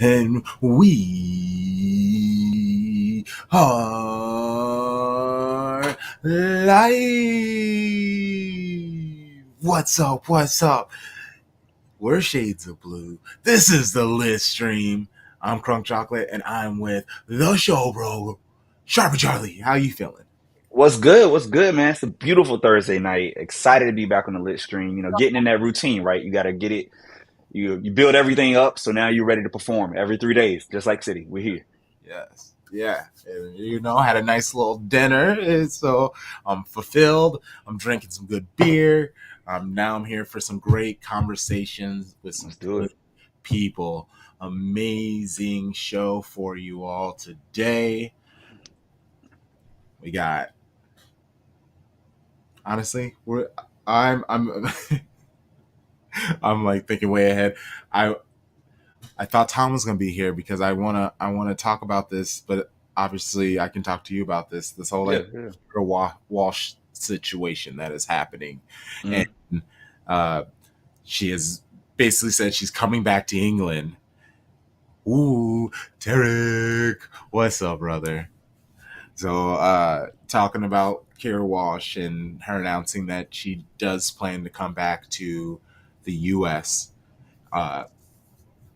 and we are live. What's up? What's up? We're Shades of Blue. This is the Lit Stream. I'm Crunk Chocolate, and I'm with the show, bro. Sharpie Charlie, how you feeling? What's good? What's good, man? It's a beautiful Thursday night. Excited to be back on the lit stream. Getting in that routine, right? You got to get it. You build everything up, so now you're ready to perform every 3 days, just like City. We're here. Yes. Yeah. And, had a nice little dinner. And so I'm fulfilled. I'm drinking some good beer. Now I'm here for some great conversations with some Let's do good it. people. Amazing show for you all today. We got honestly, I'm I'm like thinking way ahead. I I thought Tom was gonna be here because I wanna talk about this, but obviously I can talk to you about this whole Yeah, like yeah. Walsh situation that is happening, and Mm. uh, she has basically said she's coming back to England. Ooh, Tarek, what's up, brother? So, talking about Kira Walsh and her announcing that she does plan to come back to the U.S. Uh,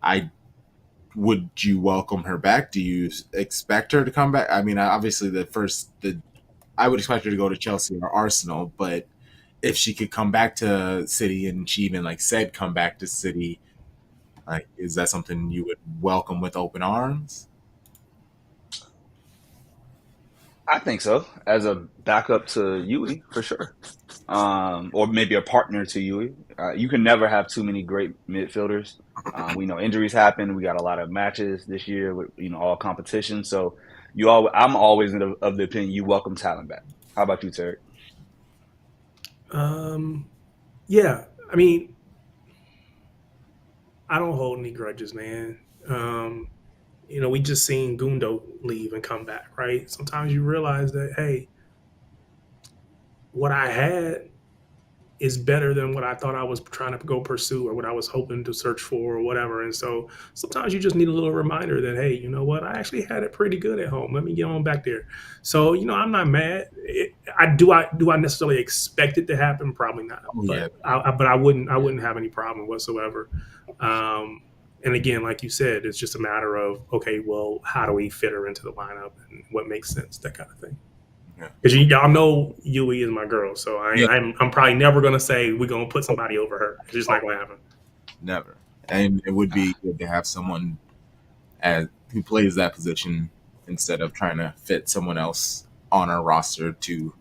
I would you welcome her back? Do you expect her to come back? I mean, obviously, the I would expect her to go to Chelsea or Arsenal, but if she could come back to City and she even like said come back to City, like is that something you would welcome with open arms? I think so. As a backup to Yui, for sure. Or maybe a partner to Yui. You can never have too many great midfielders. We know injuries happen. We got a lot of matches this year with all competition. So I'm always of the opinion you welcome talent back. How about you, Terry? Um, yeah, I mean, I don't hold any grudges, man. Um, we just seen Gundo leave and come back, right? Sometimes you realize that, hey, what I had is better than what I thought I was trying to go pursue or what I was hoping to search for or whatever. And so sometimes you just need a little reminder that, hey, you know what? I actually had it pretty good at home. Let me get on back there. So, I'm not mad. I necessarily expect it to happen? Probably not. Oh yeah, But I wouldn't have any problem whatsoever. Um, and again, like you said, it's just a matter of, okay, well, how do we fit her into the lineup and what makes sense, that kind of thing. yeah, Because y'all know Yui is my girl, so yeah. I'm probably never gonna say we're gonna put somebody over her. It's just Oh, not gonna happen. never. And it would be good to have someone as who plays that position instead of trying to fit someone else on our roster to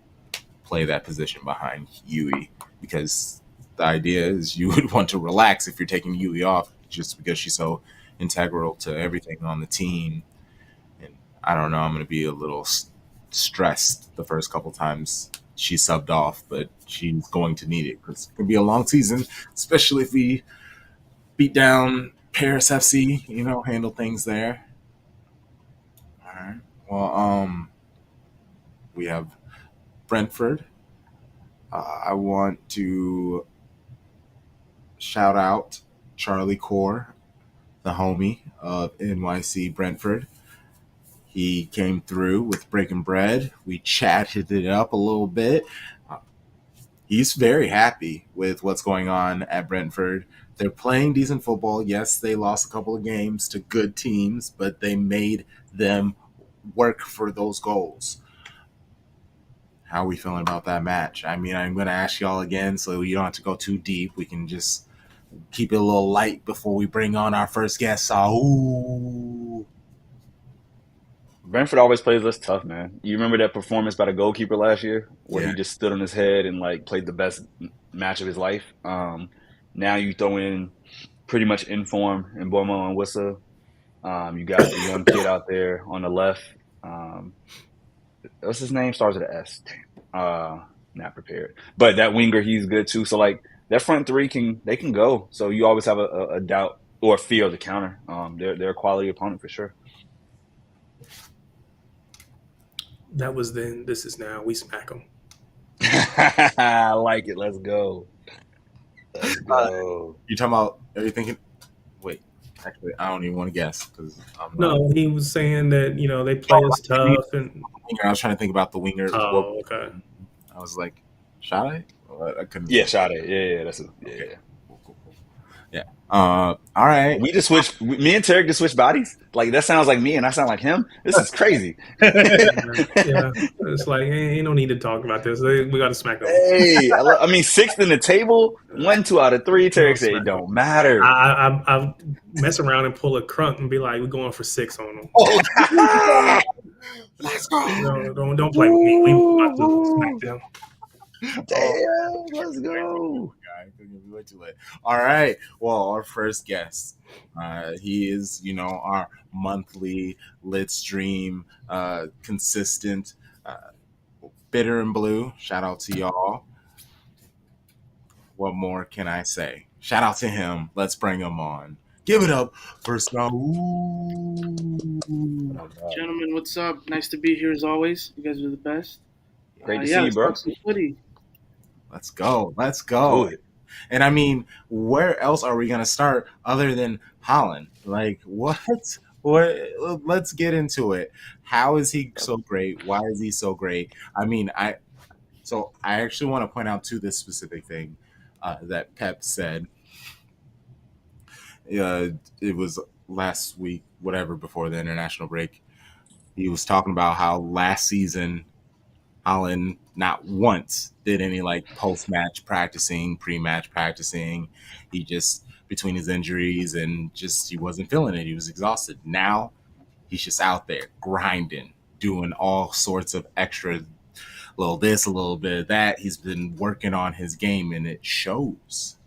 play that position behind Yui, because the idea is you would want to relax if you're taking Yui off just because she's so integral to everything on the team. And I don't know, I'm going to be a little stressed the first couple times she subbed off, but she's going to need it because it could be a long season, especially if we beat down Paris FC, handle things there. All right. Well, we have Brentford. I want to shout out Charlie Core, the homie of NYC Brentford. He came through with Breaking Bread. We chatted it up a little bit. Uh, he's very happy with what's going on at Brentford. They're playing decent football. Yes, they lost a couple of games to good teams, but they made them work for those goals. How are we feeling about that match? I mean, I'm going to ask y'all again so you don't have to go too deep. We can just keep it a little light before we bring on our first guest, Saul. Brentford always plays us tough, man. You remember that performance by the goalkeeper last year where Yeah, he just stood on his head and like played the best match of his life. Now you throw in pretty much in form in Bomo and Wissa. You got the young kid out there on the left. Um, what's his name? Starts with an S. Damn. Not prepared. But that winger, he's good too. So like that front three can go. So you always have a doubt or a fear of the counter. They're a quality opponent for sure. That was then. This is now. We smack them. I like it. Let's go. Let's uh, go. you talking about? Are you thinking? Wait. Actually, I don't even want to guess because I'm not. No, he was saying that they Oh, play us like maybe tough and winger. I was trying to think about the winger. What oh, okay. I was like, Shade? Well, I couldn't Yeah, think. Sade. Yeah, that's Okay, yeah. cool, cool, cool. Yeah. All right. We just switched. Me and Tarek just switched bodies. Like that sounds like me, and I sound like him. This is crazy. Yeah, it's like ain't no need to talk about this. We got to smack them. Hey, I mean, sixth in the table, 1, 2 out of 3. We Tarek gonna said it smack them. don't matter. I mess around and pull a crunk and be like, we're going for 6 on them. Oh, let's go. Don't play with me. We about to smack them. Oh, Damn, let's go. guy. Couldn't be way too late. All right. Well, our first guest. He is, our monthly lit stream, consistent, uh, bitter and blue. Shout out to y'all. What more can I say? Shout out to him. Let's bring him on. Give it up for Saul. Oh my God. Gentlemen, what's up? Nice to be here as always. You guys are the best. Great to Yeah, see you, let's bro. talk some footy. Let's go. Let's Do go. it. And I mean, where else are we gonna start other than Holland? Like what? What? Let's get into it. How is he so great? Why is he so great? I mean, I actually want to point out to this specific thing that Pep said. It was last week, whatever, before the international break. He was talking about how last season Holland not once did any like post match practicing, pre match practicing. He just between his injuries and just he wasn't feeling it. He was exhausted. Now he's just out there grinding, doing all sorts of extra little this, a little bit of that. He's been working on his game and it shows.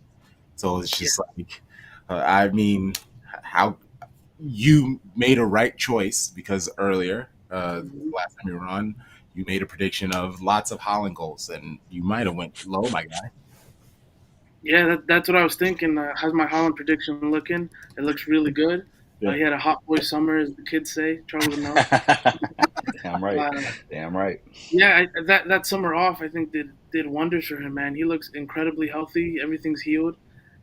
So it's Yeah, just like, I mean, how you made a right choice because earlier, mhm. last time you were on, you made a prediction of lots of Holland goals, and you might have went low, my guy. Yeah, that's what I was thinking. How's my Holland prediction looking? It looks really good. Yeah. He had a hot boy summer, as the kids say. Charlie would know. Damn right. Uh, Damn right. yeah, that summer off, I think did wonders for him, man. He looks incredibly healthy. Everything's healed.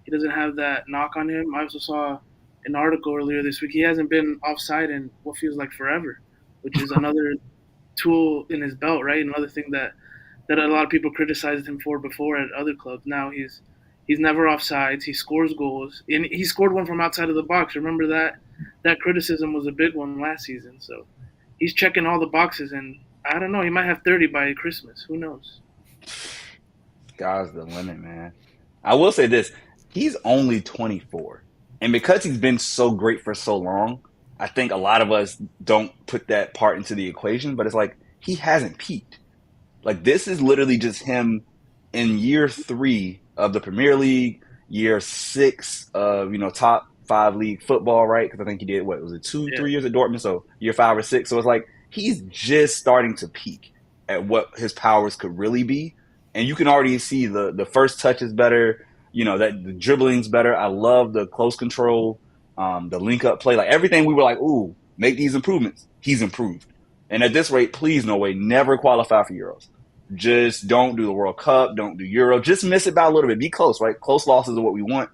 He doesn't have that knock on him. I also saw an article earlier this week. He hasn't been offside in what feels like forever, which is another tool in his belt, right? Another thing that a lot of people criticized him for before at other clubs. Now he's never offsides. He scores goals, and he scored one from outside of the box. Remember that criticism was a big one last season. So he's checking all the boxes, and I don't know. He might have 30 by Christmas. Who knows? Sky's the limit, man. I will say this: he's only 24, and because he's been so great for so long, I think a lot of us don't put that part into the equation. But it's like he hasn't peaked. Like this is literally just him in year 3 of the Premier League, year 6 of top 5 league football, right? Because I think he did what was it two, Yeah, 3 years at Dortmund, so year 5 or 6. So it's like he's just starting to peak at what his powers could really be, and you can already see the first touch is better. That the dribbling's better. I love the close control, the link up play, like everything. We were like, ooh, make these improvements. He's improved, and at this rate, please, no way, never qualify for Euros. Just don't do the World Cup. Don't do Euro. Just miss it by a little bit. Be close, right? Close losses are what we want.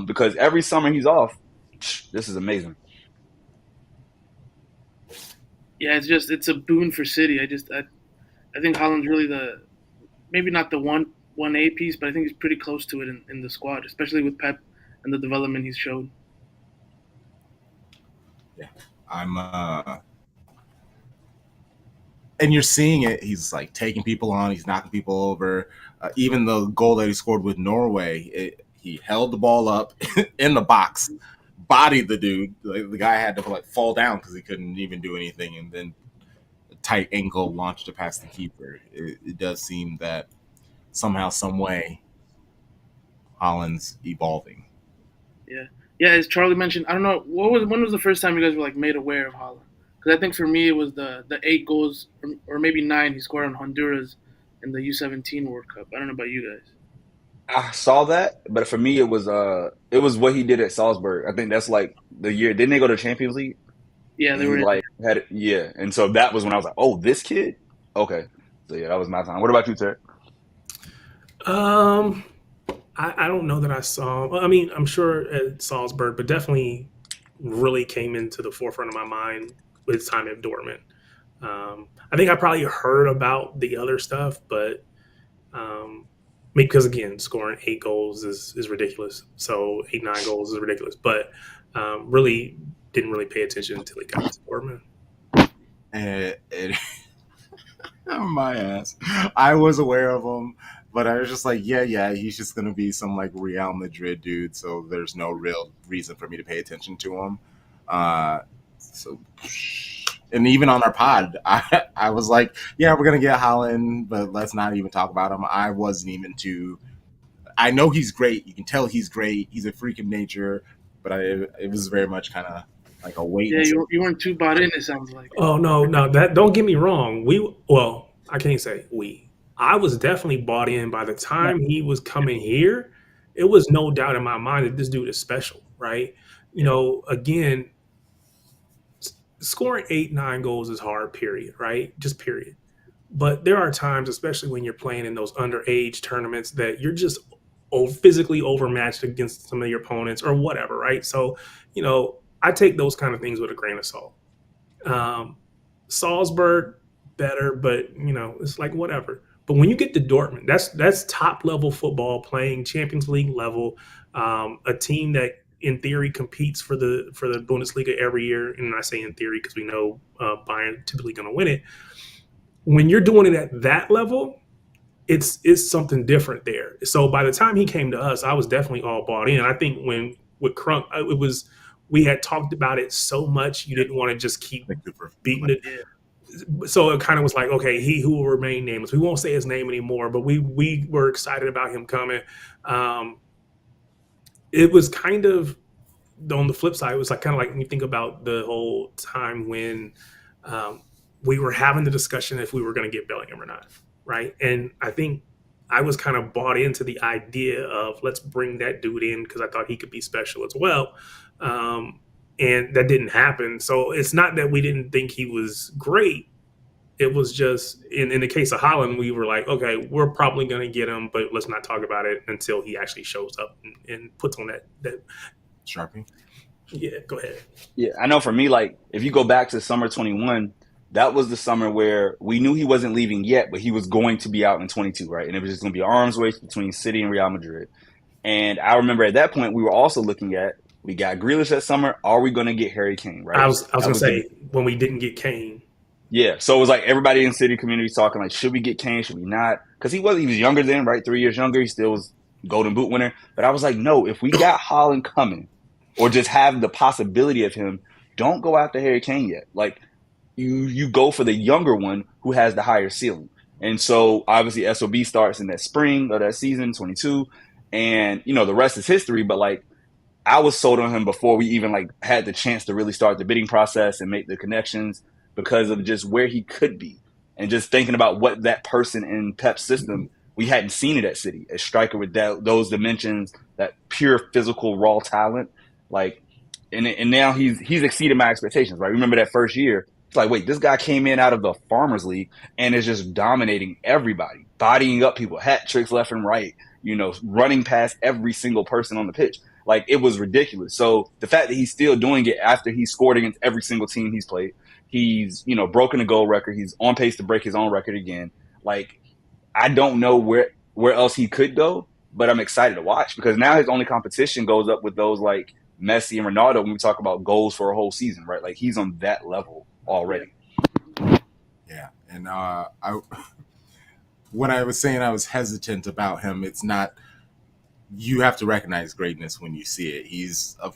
Because every summer he's off. This is amazing. yeah. It's a boon for City. I think Holland's really the maybe not the one A piece, but I think he's pretty close to it in the squad, especially with Pep and the development he's showed. Yeah, I'm. And you're seeing it. He's like taking people on. He's knocking people over. Even the goal that he scored with Norway, he held the ball up in the box, bodied the dude. Like, the guy had to like fall down because he couldn't even do anything, and then a tight ankle launched it past the keeper. It does seem that somehow, some way, Holland's evolving. Yeah, yeah. As Charlie mentioned, I don't know when was the first time you guys were like made aware of Holland? Because I think for me it was the 8 goals or maybe 9 he scored on Honduras in the U17 World Cup. I don't know about you guys. I saw that, but for me it was what he did at Salzburg. I think that's like the year. Didn't they go to Champions League? Yeah, And they he were in. like had it, yeah. And so that was when I was like, oh, this kid. Okay. So yeah, that was my time. What about you, Terry? Um, I don't know that I saw. Well, I mean, I'm sure at Salzburg, but definitely really came into the forefront of my mind with his time at Dortmund. I think I probably heard about the other stuff, but because again, scoring 8 goals is ridiculous. So 8, 9 goals is ridiculous. But really didn't really pay attention until he got to Dortmund. And my ass. I was aware of him, but I was just like, yeah, he's just gonna be some like Real Madrid dude. So there's no real reason for me to pay attention to him. Uh, so, and even on our pod, I was like, yeah, we're gonna get Holland, but let's not even talk about him. I wasn't even too. I know he's great. You can tell he's great. He's a freak of nature, but it was very much kind of like a wait Yeah, and see. you weren't too bought in. It sounds like. Oh no, that don't get me wrong. I can't say we. I was definitely bought in by the time he was coming here. It was no doubt in my mind that this dude is special, right? Again, scoring 8, 9 goals is hard, period, right? Just period. But there are times, especially when you're playing in those underage tournaments, that you're just physically overmatched against some of your opponents or whatever, right? So, I take those kind of things with a grain of salt. Um, Salzburg better, but it's like whatever. But when you get to Dortmund, that's top level football, playing Champions League level, a team that in theory competes for the Bundesliga every year. And I say in theory because we know Bayern typically going to win it. When you're doing it at that level, it's something different there. So by the time he came to us, I was definitely all bought in. I think when with Crunk, it was we had talked about it so much you didn't want to just keep beating it. So it kind of was like, okay, he who will remain nameless. We won't say his name anymore, but we were excited about him coming. It was kind of on the flip side. It was like kind of like when you think about the whole time when we were having the discussion if we were going to get Bellingham or not, right? And I think I was kind of bought into the idea of let's bring that dude in because I thought he could be special as well. And that didn't happen. So it's not that we didn't think he was great. It was just in the case of Holland, we were like, okay, we're probably going to get him, but let's not talk about it until he actually shows up and puts on that. Sharpie. Yeah, go ahead. Yeah, I know for me, like, if you go back to summer 21, that was the summer where we knew he wasn't leaving yet, but he was going to be out in 22, right? And it was just going to be arms race between City and Real Madrid. And I remember at that point, we were also looking at, we got Grealish that summer. Are we going to get Harry Kane, right? I was going to say, when we didn't get Kane. Yeah, so it was like everybody in City community talking like, should we get Kane? Should we not? Because he was younger then, right? 3 years younger. He still was Golden Boot winner. But I was like, no, if we got Holland coming or just have the possibility of him, don't go after Harry Kane yet. Like, you go for the younger one who has the higher ceiling. And so obviously SOB starts in that spring of that season, 22. And, the rest is history. But like, I was sold on him before we even like had the chance to really start the bidding process and make the connections because of just where he could be. And just thinking about what that person in Pep's system, we hadn't seen it at City, a striker with those dimensions, that pure physical raw talent. Like, and now he's exceeded my expectations, right? Remember that first year? It's like, wait, this guy came in out of the Farmers League and is just dominating everybody, bodying up people, hat tricks left and right, running past every single person on the pitch. Like, it was ridiculous. So the fact that he's still doing it after he scored against every single team he's played, he's, broken a goal record. He's on pace to break his own record again. Like, I don't know where else he could go, but I'm excited to watch because now his only competition goes up with those like Messi and Ronaldo when we talk about goals for a whole season, right? Like, he's on that level already. Yeah. And when I was saying I was hesitant about him, it's not, you have to recognize greatness when you see it. He's a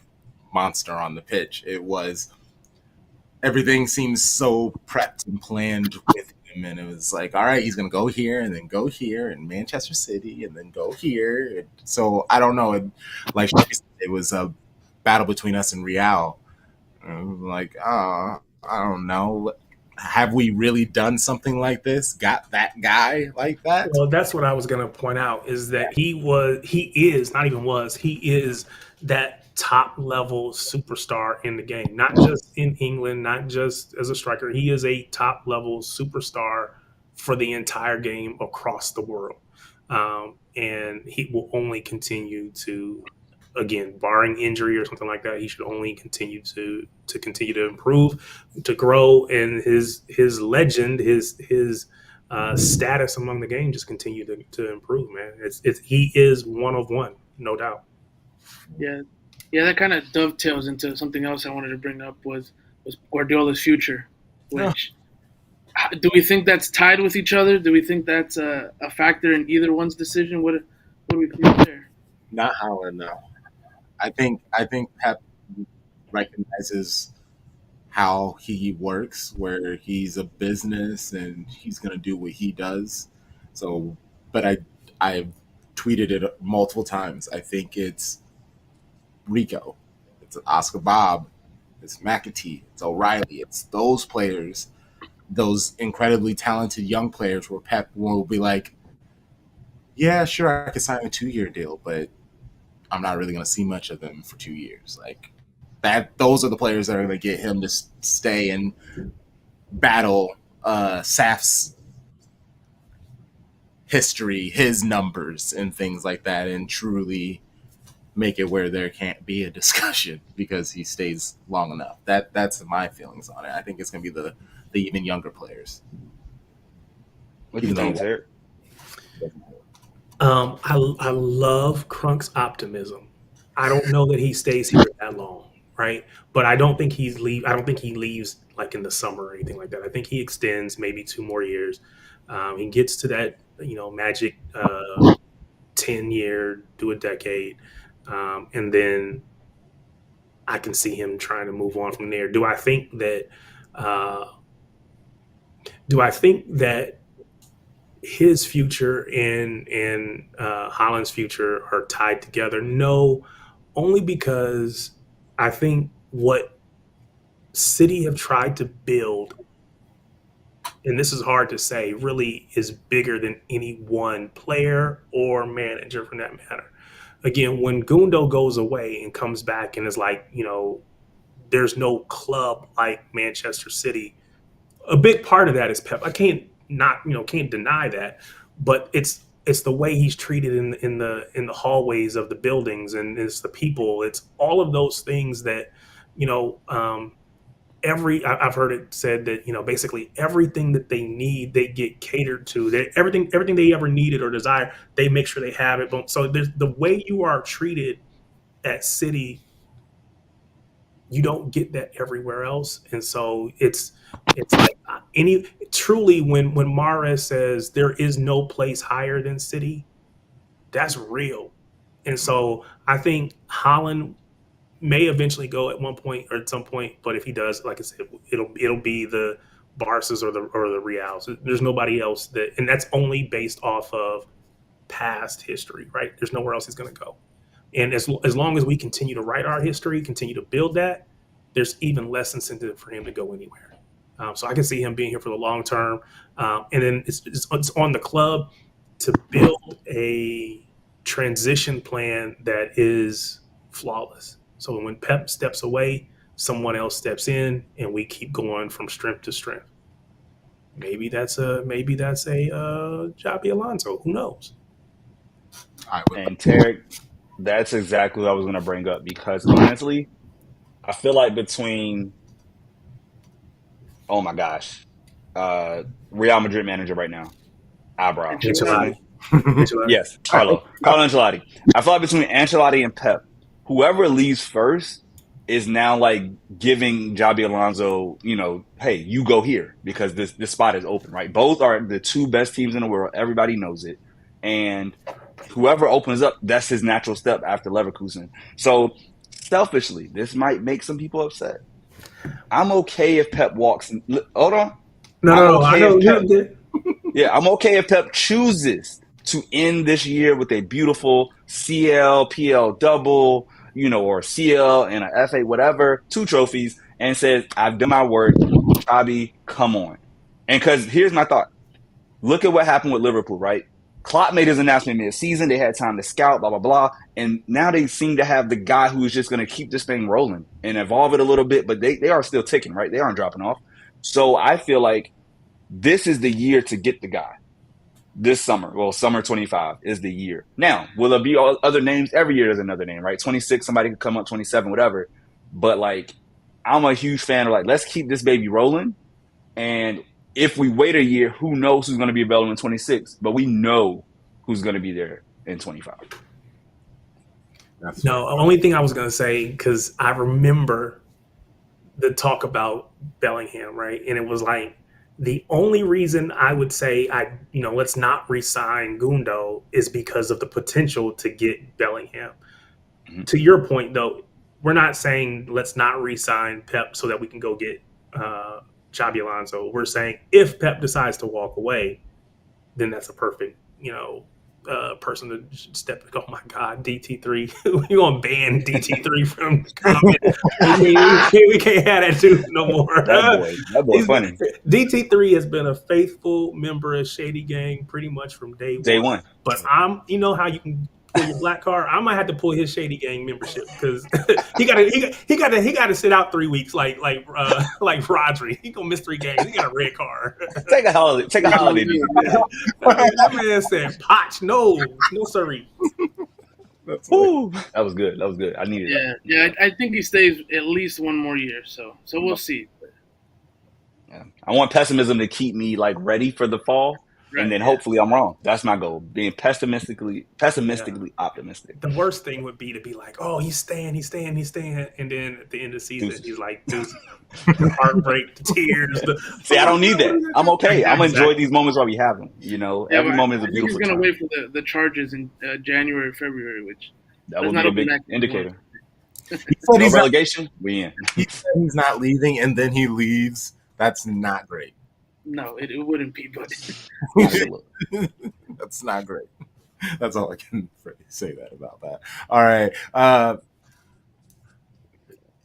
monster on the pitch. It was, everything seems so prepped and planned with him. And it was like, all right, he's going to go here and then go here and Manchester City and then go here. So I don't know. It was a battle between us and Real. Like, I don't know. Have we really done something like this? Got that guy like that? Well, that's what I was going to point out is that he is that top level superstar in the game, not just in England, not just as a striker. He is a top level superstar for the entire game across the world. And he will only continue to again, barring injury or something like that, he should only continue to improve, to grow, and his legend, his status among the game just continue to improve. Man, it's he is one of one, no doubt. Yeah, yeah, that kind of dovetails into something else I wanted to bring up was Guardiola's future, No, which do we think that's tied with each other? Do we think that's a factor in either one's decision? What do we feel there? not Holland. No, I think Pep recognizes how he works, where he's a business and he's gonna do what he does. So, but I've tweeted it multiple times. I think it's Rico, it's Oscar Bob, it's McAtee, it's O'Reilly, it's those players, those incredibly talented young players where Pep will be like, yeah, sure, I could sign a 2 year deal, but I'm not really going to see much of them for 2 years. Like that, those are the players that are going to get him to stay and battle Saf's history, his numbers, and things like that, and truly make it where there can't be a discussion because he stays long enough. That's my feelings on it. I think it's going to be the even younger players. What do you Even think, though Tarek? I love Crunk's optimism. I don't know that he stays here that long, right? But I don't think he's leave. I don't think he leaves like in the summer or anything like that. I think he extends maybe 2 more years. He gets to that magic 10 year, do a decade, and then I can see him trying to move on from there. Uh, do I think that his future and Holland's future are tied together? No, only because I think what City have tried to build, and this is hard to say, really is bigger than any one player or manager for that matter. Again, when Gundo goes away and comes back and is like, there's no club like Manchester City. A big part of that is Pep. I can't deny that, but it's the way he's treated in the hallways of the buildings, and it's the people. It's all of those things that you know. I've heard it said that basically everything that they need they get catered to. Everything they ever needed or desire, they make sure they have it. But so there's the way you are treated at City, you don't get that everywhere else, and so it's like any truly when Mahrez says there is no place higher than City, that's real. And so I think Holland may eventually go at one point or at some point, but if he does, like I said, it'll be the Barca's or the Reals. There's nobody else and that's only based off of past history, right? There's nowhere else he's going to go. And as long as we continue to write our history, continue to build that, there's even less incentive for him to go anywhere. So I can see him being here for the long term. And then it's on the club to build a transition plan that is flawless. So when Pep steps away, someone else steps in, and we keep going from strength to strength. Maybe that's a Javi Alonso. Who knows? I would. And Tarek, that's exactly what I was going to bring up because honestly, I feel like between, oh my gosh, Real Madrid manager right now, eyebrow. What's his Ancelotti. name? Ancelotti. Ancelotti. Yes, Carlo Ancelotti. I feel like between Ancelotti and Pep, whoever leaves first is now like giving Javi Alonso, hey, you go here because this spot is open, right? Both are the two best teams in the world. Everybody knows it. And whoever opens up, that's his natural step after Leverkusen. So selfishly, this might make some people upset. I'm okay if Pep walks. Hold on. No, I'm no, no. I okay know if you're Pep. good. Yeah, I'm okay if Pep chooses to end this year with a beautiful CL, PL double, or CL and a FA, whatever, 2 trophies, and says, I've done my work. Chabi, come on. And because here's my thought. Look at what happened with Liverpool, right? Klopp made his announcement mid-season. They had time to scout, blah, blah, blah. And now they seem to have the guy who's just going to keep this thing rolling and evolve it a little bit, but they are still ticking, right? They aren't dropping off. So I feel like this is the year to get the guy. this summer, well, summer 25 is the year. Now, will there be all other names? Every year there's another name, right? 26, somebody could come up, 27, whatever. But like, I'm a huge fan of like, let's keep this baby rolling. And if we wait a year, who knows who's going to be available in 26? But we know who's going to be there in 25. That's No, the only thing I was going to say, because I remember the talk about Bellingham, right? And it was like the only reason I would say let's not re-sign Gundo is because of the potential to get Bellingham. Mhm. To your point, though, we're not saying let's not re-sign Pep so that we can go get Xabi Alonso. We're saying if Pep decides to walk away, then that's a perfect, person to step. Oh my God, DT3, we're gonna ban DT3 from comment. We can't have that dude no more. That boy funny. DT3 has been a faithful member of Shady Gang pretty much from day Day one. one. But you know how you can pull your black card. I might have to pull his Shady Gang membership because he got to sit out 3 weeks like Rodri. He gonna miss 3 games. He got a red card. Take a holiday. Take a holiday. That man said, "Potch, no sorry." That's Woo. That was good. I needed Yeah, that. yeah. I think he stays at least one more year. So we'll see. Yeah. I want pessimism to keep me like ready for the fall, Right, and then yeah. hopefully I'm wrong. That's my goal. Being pessimistically optimistic. The worst thing would be to be like, "Oh, he's staying," and then at the end of the season, Deuces. he's like, "Deuces." The heartbreak, the tears. See, I don't need that. I'm okay. I'm Exactly. enjoy these moments while we have them. You know, Yeah, every but moment is I a think he's beautiful gonna time. wait for the charges in January, February, which That let's would not be a open big that can of indicator. he said No he's not, relegation, we in. he said he's not leaving, and then he leaves. That's not great. No, it wouldn't be, but Not a good look. That's not great. That's all I can say that about that. All right.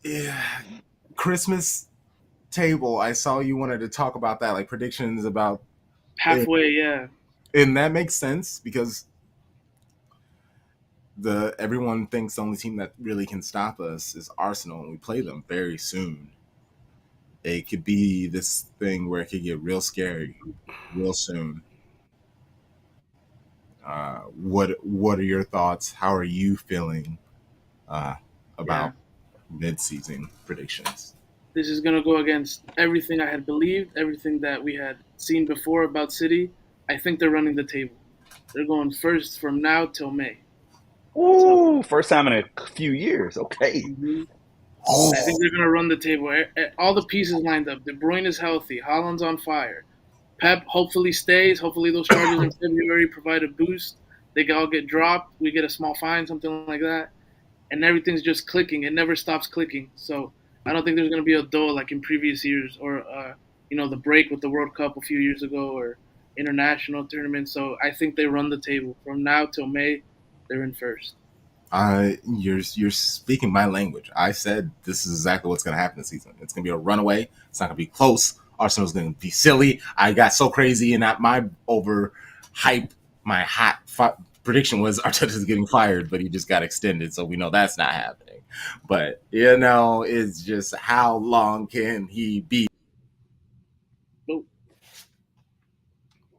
Yeah. Christmas table. I saw you wanted to talk about that, like predictions about halfway, yeah. and that makes sense because everyone thinks the only team that really can stop us is Arsenal, and we play them very soon. It could be this thing where it could get real scary real soon. What are your thoughts? How are you feeling about mid-season predictions? This is gonna go against everything I had believed, everything that we had seen before about City. I think they're running the table. They're going first from now till May. Ooh, first time in a few years. Okay. Mhm. Oh, I think they're gonna run the table. All the pieces lined up. De Bruyne is healthy. Haaland's on fire. Pep hopefully stays. Hopefully those charges in February provide a boost. They all get dropped. We get a small fine, something like that, and everything's just clicking. It never stops clicking. So I don't think there's gonna be a dull like in previous years or the break with the World Cup a few years ago or international tournaments. So I think they run the table from now till May. They're in first. you're speaking my language. I said this is exactly what's going to happen this season. It's going to be a runaway. It's not going to be close. Arsenal's going to be silly. I got so crazy, and my over hype, my hot prediction was Arteta's getting fired, but he just got extended, so we know that's not happening. But it's just how long can he be?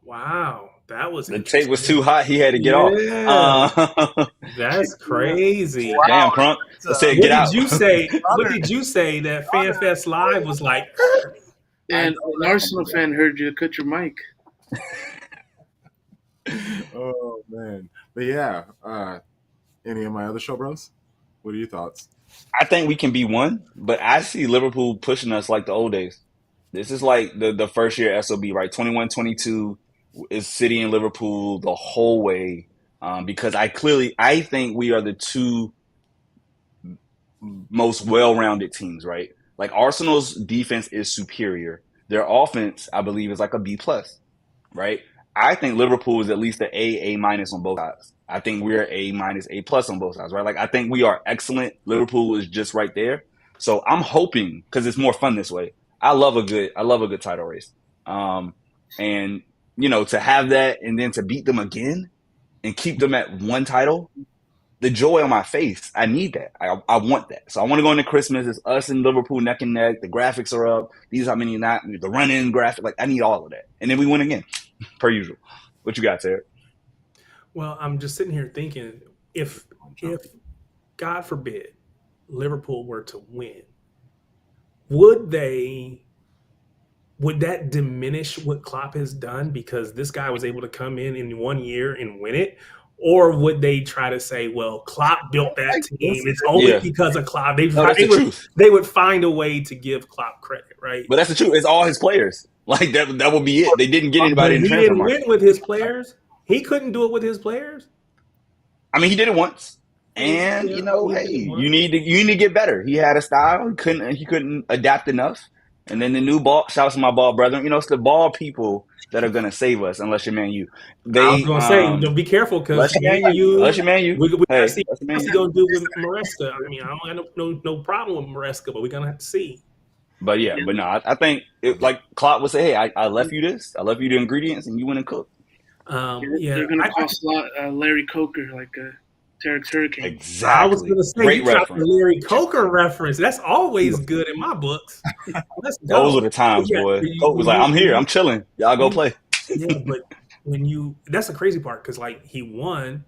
Wow, that was The tape was too hot. He had to get Yeah. off. That's crazy. Damn, Crunk. Let's say What get did out. you say? What did you say that FanFest Live was like? And an Arsenal fan heard you cut your mic. Oh man, but yeah. Any of my other show bros? What are your thoughts? I think we can be one, but I see Liverpool pushing us like the old days. This is like the first year SOB, right? 21, 22 is City and Liverpool the whole way. Because I think we are the two most well-rounded teams, right? Like Arsenal's defense is superior. Their offense, I believe, is like a B plus, right? I think Liverpool is at least an A minus on both sides. I think we're A minus, A plus on both sides, right? Like I think we are excellent. Liverpool is just right there. So I'm hoping because it's more fun this way. I love a good title race. And to have that and then to beat them again and keep them at one title, the joy on my face, I need that. I want that. So I want to go into Christmas. It's us and Liverpool neck and neck. The graphics are up. These how many not the run-in graphic. Like I need all of that. And then we win again, per usual. What you got, Terry? Well, I'm just sitting here thinking if God forbid Liverpool were to win, would they would that diminish what Klopp has done because this guy was able to come in 1 year and win it? Or would they try to say, "Well, Klopp built that Like team. this, It's only Yeah, because of Klopp." They no, that's they the would truth. they would find a way to give Klopp credit, right? But that's the truth. It's all his players. Like that would be it. They didn't get But anybody in the he transfer didn't market. win with his players. He couldn't do it with his players. I mean, he did it once, and Yeah, he hey, did it you once. need to get better. He had a style. He couldn't adapt enough. And then the new ball. Shouts to my ball brethren. It's the ball people that are gonna save us, unless you're Man U. I was They gonna say, don't be careful because unless you're Man Man U, unless U, you're Man U. we gotta Hey, see unless you're Man what's he U. gonna do with Maresca. I mean, I don't have no problem with Maresca, but we're gonna have to see. But yeah, Yeah, but no, I think like Klopp would say, hey, I left you this. I left you the ingredients, and you went and cooked. Yeah, they're gonna call slot Larry Coker like Tarek's Hurricane. I was Exactly. gonna say Great you got the reference. Larry Coker reference. That's always good in my books. Let's Those were go. the times, Yeah, boy. Coach was like, I'm here. I'm chilling. Y'all go play. yeah, but that's the crazy part because like he won,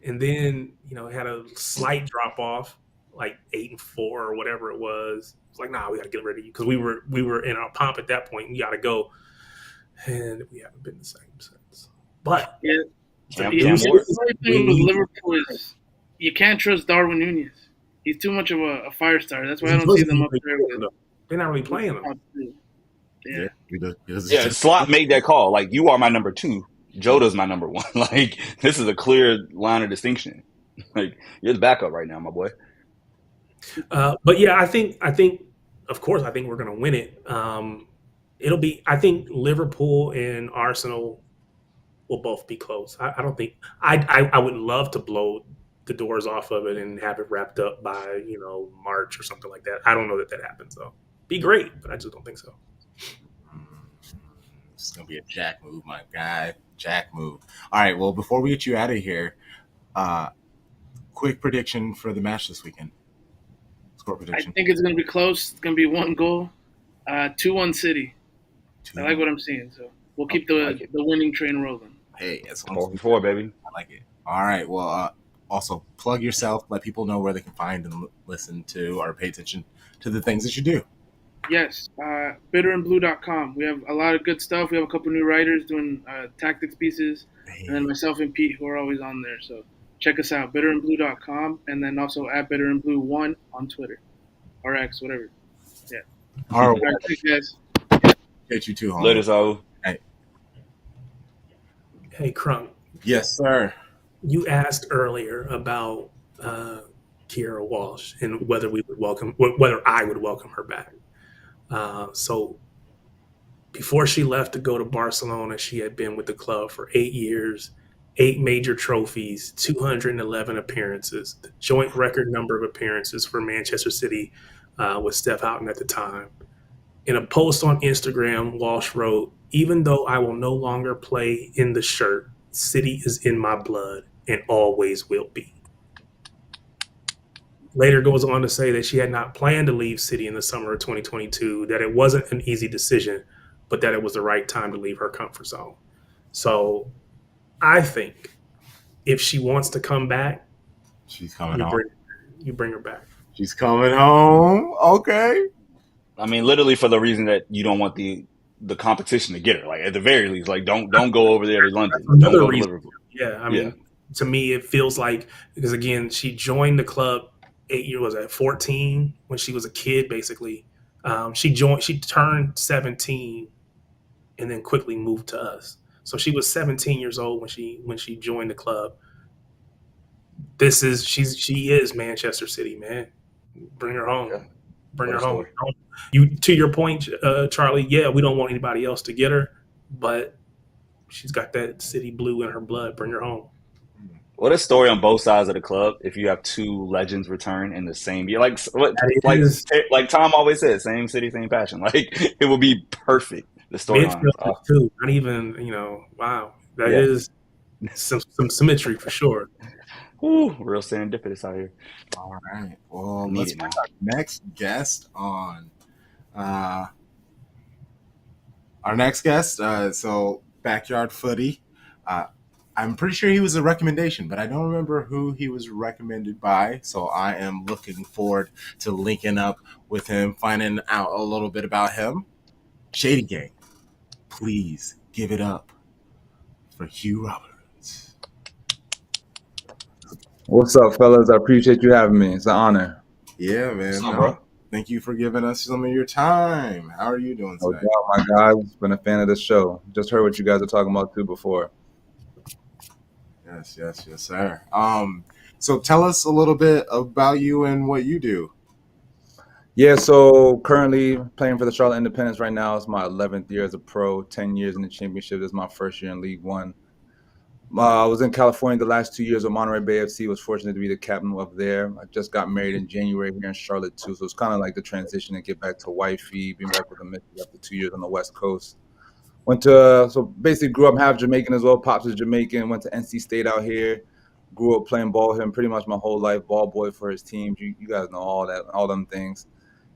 and then had a slight drop off, like 8-4 or whatever it was. It's like, nah, we got to get rid of you because we were in our pomp at that point. We got to go, and we haven't been the same since. But Yeah, the Cam news the Ward. is only we thing with need. Liverpool is you can't trust Darwin Nunez. He's too much of a fire starter. That's why I He's don't see supposed to them be up really there good, though. They're not really playing him. with. Yeah, Yeah, he does. Yeah, Slot made that call. Like, you are my number two. Jota's my number one. Like, this is a clear line of distinction. Like, you're the backup right now, my boy. But yeah, of course, I think we're going to win it. It'll be. I think Liverpool and Arsenal will both be close. I don't think. I would love to blow the doors off of it and have it wrapped up by March or something like that. I don't know that happens though. Be great, but I just don't think so. It's gonna be a Jack move, my guy. Jack move. All right. Well, before we get you out of here, uh, quick prediction for the match this weekend. Score I prediction. think it's gonna be close. It's gonna be 1 goal, 2-1 City. I like what I'm seeing, so we'll keep the winning train rolling. Hey, it's 4-4, baby. I like it. All right. Well, also plug yourself. Let people know where they can find and listen to or pay attention to the things that you do. Yes, bitterandblue.com. We have a lot of good stuff. We have a couple new writers doing tactics pieces, and then myself and Pete, who are always on there. So check us out, bitterandblue.com, and then also at bitterandblue1 on Twitter or X, whatever. Yeah. All right. Thanks, guys. Get you too, homie. Later, Saul. Hey, Crunk. Yes, sir. You asked earlier about Kiera Walsh and whether I would welcome her back. So before she left to go to Barcelona, she had been with the club for 8 years, 8 major trophies, 211 appearances. The joint record number of appearances for Manchester City with Steph Houghton at the time. In a post on Instagram, Walsh wrote, "Even though I will no longer play in the shirt, City is in my blood and always will be." Later goes on to say that she had not planned to leave City in the summer of 2022, that it wasn't an easy decision, but that it was the right time to leave her comfort zone. So I think if she wants to come back, she's coming home. You bring her back. She's coming home. Okay. I mean, literally for the reason that you don't want the competition to get her. Like, at the very least, like, don't go over there to London. Don't go to Liverpool. Yeah, I mean, to me, it feels like, because again, she joined the club 8 years, was at 14 when she was a kid, basically. She turned 17 and then quickly moved to us. So she was 17 years old when she joined the club. She is Manchester City, man. Bring her home. Yeah. Bring her home. To your point, Charlie, yeah, we don't want anybody else to get her, but she's got that City blue in her blood. Bring her home. What a story on both sides of the club if you have two legends return in the same year. Like Tom always says, same city, same passion. Like, it will be perfect. The storyline too. Not even, wow. That is some symmetry for sure. Ooh, real serendipitous out here. All right. Well, let's bring our next guest on. Our next guest, so Backyard Footy. Uh, I'm pretty sure he was a recommendation, but I don't remember who he was recommended by. So I am looking forward to linking up with him, finding out a little bit about him. Shady Gang, please give it up for Hugh Roberts. What's up, fellas? I appreciate you having me. It's an honor. Yeah, What's man. up, No, bro? thank you for giving us some of your time. How are you doing No today? doubt, my guys. Been a fan of the show. Just heard what you guys are talking about too before. Yes, yes, yes, sir. So tell us a little bit about you and what you do. Yeah, so currently playing for the Charlotte Independence right now. It's my 11th year as a pro, 10 years in the championship. This is my first year in League One. I was in California the last 2 years with Monterey Bay FC. Was fortunate to be the captain up there. I just got married in January here in Charlotte too, so it's kind of like the transition and get back to wifey, being back with the missus after 2 years on the West Coast. Went to so basically grew up half Jamaican as well. Pops is Jamaican. Went to NC State out here. Grew up playing ball with him pretty much my whole life. Ball boy for his teams. You guys know all that, all them things.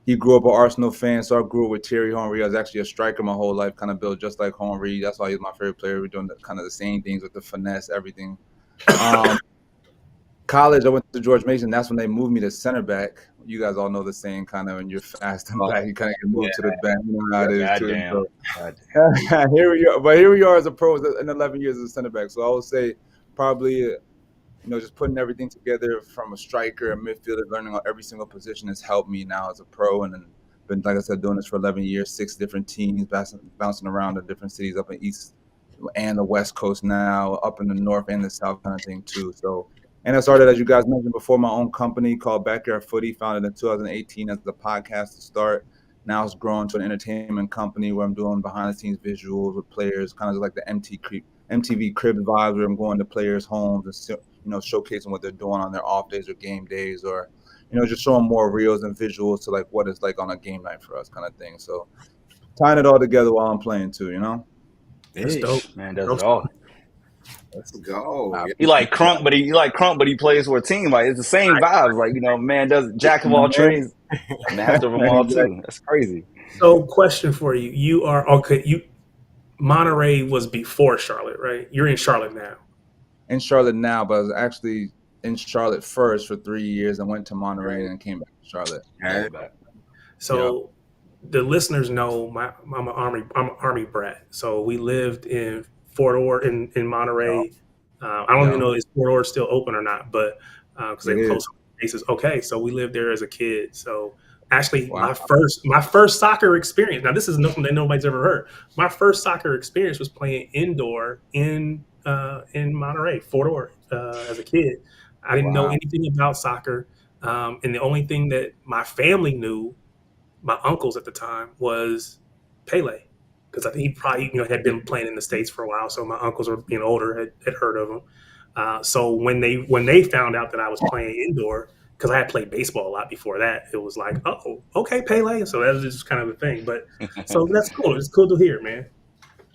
He grew up an Arsenal fan, so I grew up with Thierry Henry. I was actually a striker my whole life, kind of built just like Henry. That's why he's my favorite player. We're doing kind of the same things with the finesse, everything. Um, College, I went to George Mason. That's when they moved me to center back. You guys all know the saying, kind of when you're fast and back, you kind of get moved to the back. You know how it is too. Goddamn. So Goddamn. here we are as a pro in 11 years as a center back. So I would say probably just putting everything together from a striker, a midfielder, learning on every single position has helped me now as a pro. And then been, like I said, doing this for 11 years, 6 different teams, bouncing around to different cities up in East and the West Coast now, up in the North and the South kind of thing too. So, and I started, as you guys mentioned before, my own company called Backyard Footy, founded in 2018 as the podcast to start. Now it's grown to an entertainment company where I'm doing behind the scenes visuals with players, kind of like the MTV Cribs vibes, where I'm going to players' homes and showcasing what they're doing on their off days or game days, or just showing more reels and visuals to like what it's like on a game night for us, kind of thing. So tying it all together while I'm playing too. That's Hey, dope. Man does Dope it stuff. all. let's go. He like Crunk, but he plays for a team. Like it's the same vibes. Like man does jack of all Man, trades, master of them all too. That's crazy. So, question for you: You are okay. Monterey was before Charlotte, right? You're in Charlotte now. in Charlotte now, but I was actually in Charlotte first for 3 years and went to Monterey and then came back to Charlotte. Okay. Back. So the listeners know I'm an army brat. So we lived in Fort Ord in Yeah, Monterey. I don't even yeah, know if Fort Ord still open or not, but because they it is. closed some places. Okay, so we lived there as a kid. So actually, Wow. my first soccer experience. Now this is nothing that nobody's ever heard. My first soccer experience was playing indoor in Monterey, Fort Ord, as a kid. I didn't know Wow. anything about soccer, and the only thing that my family knew, my uncles at the time, was Pele, because I think he probably had been playing in the States for a while. So my uncles were being older, had heard of him. So when they found out that I was playing indoor, because I had played baseball a lot before that, it was like, oh, okay, Pele. So that was just kind of a thing. But so that's cool. It's cool to hear, man.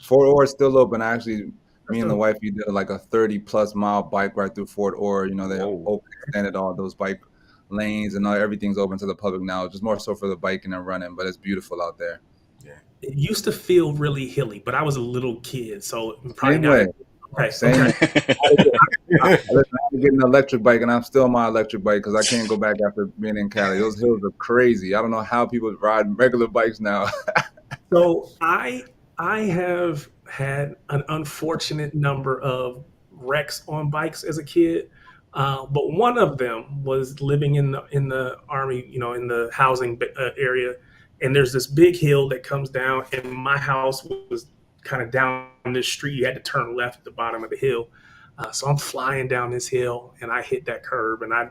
Fort Ord still open. Actually, That's me and the dope. wife, we did like a 30-plus-mile bike ride through Fort Ord. They Whoa. extended all those bike lanes and everything's open to the public now, just more so for the biking and running, but it's beautiful out there. Yeah. It used to feel really hilly, but I was a little kid, so probably Same not. way. Okay, Same way. I had to get an electric bike, and I'm still on my electric bike because I can't go back after being in Cali. Those hills are crazy. I don't know how people ride regular bikes now. So I have had an unfortunate number of wrecks on bikes as a kid, but one of them was living in the army, in the housing area, and there's this big hill that comes down, and my house was kind of down this street. You had to turn left at the bottom of the hill. So I'm flying down this hill, and I hit that curb, and I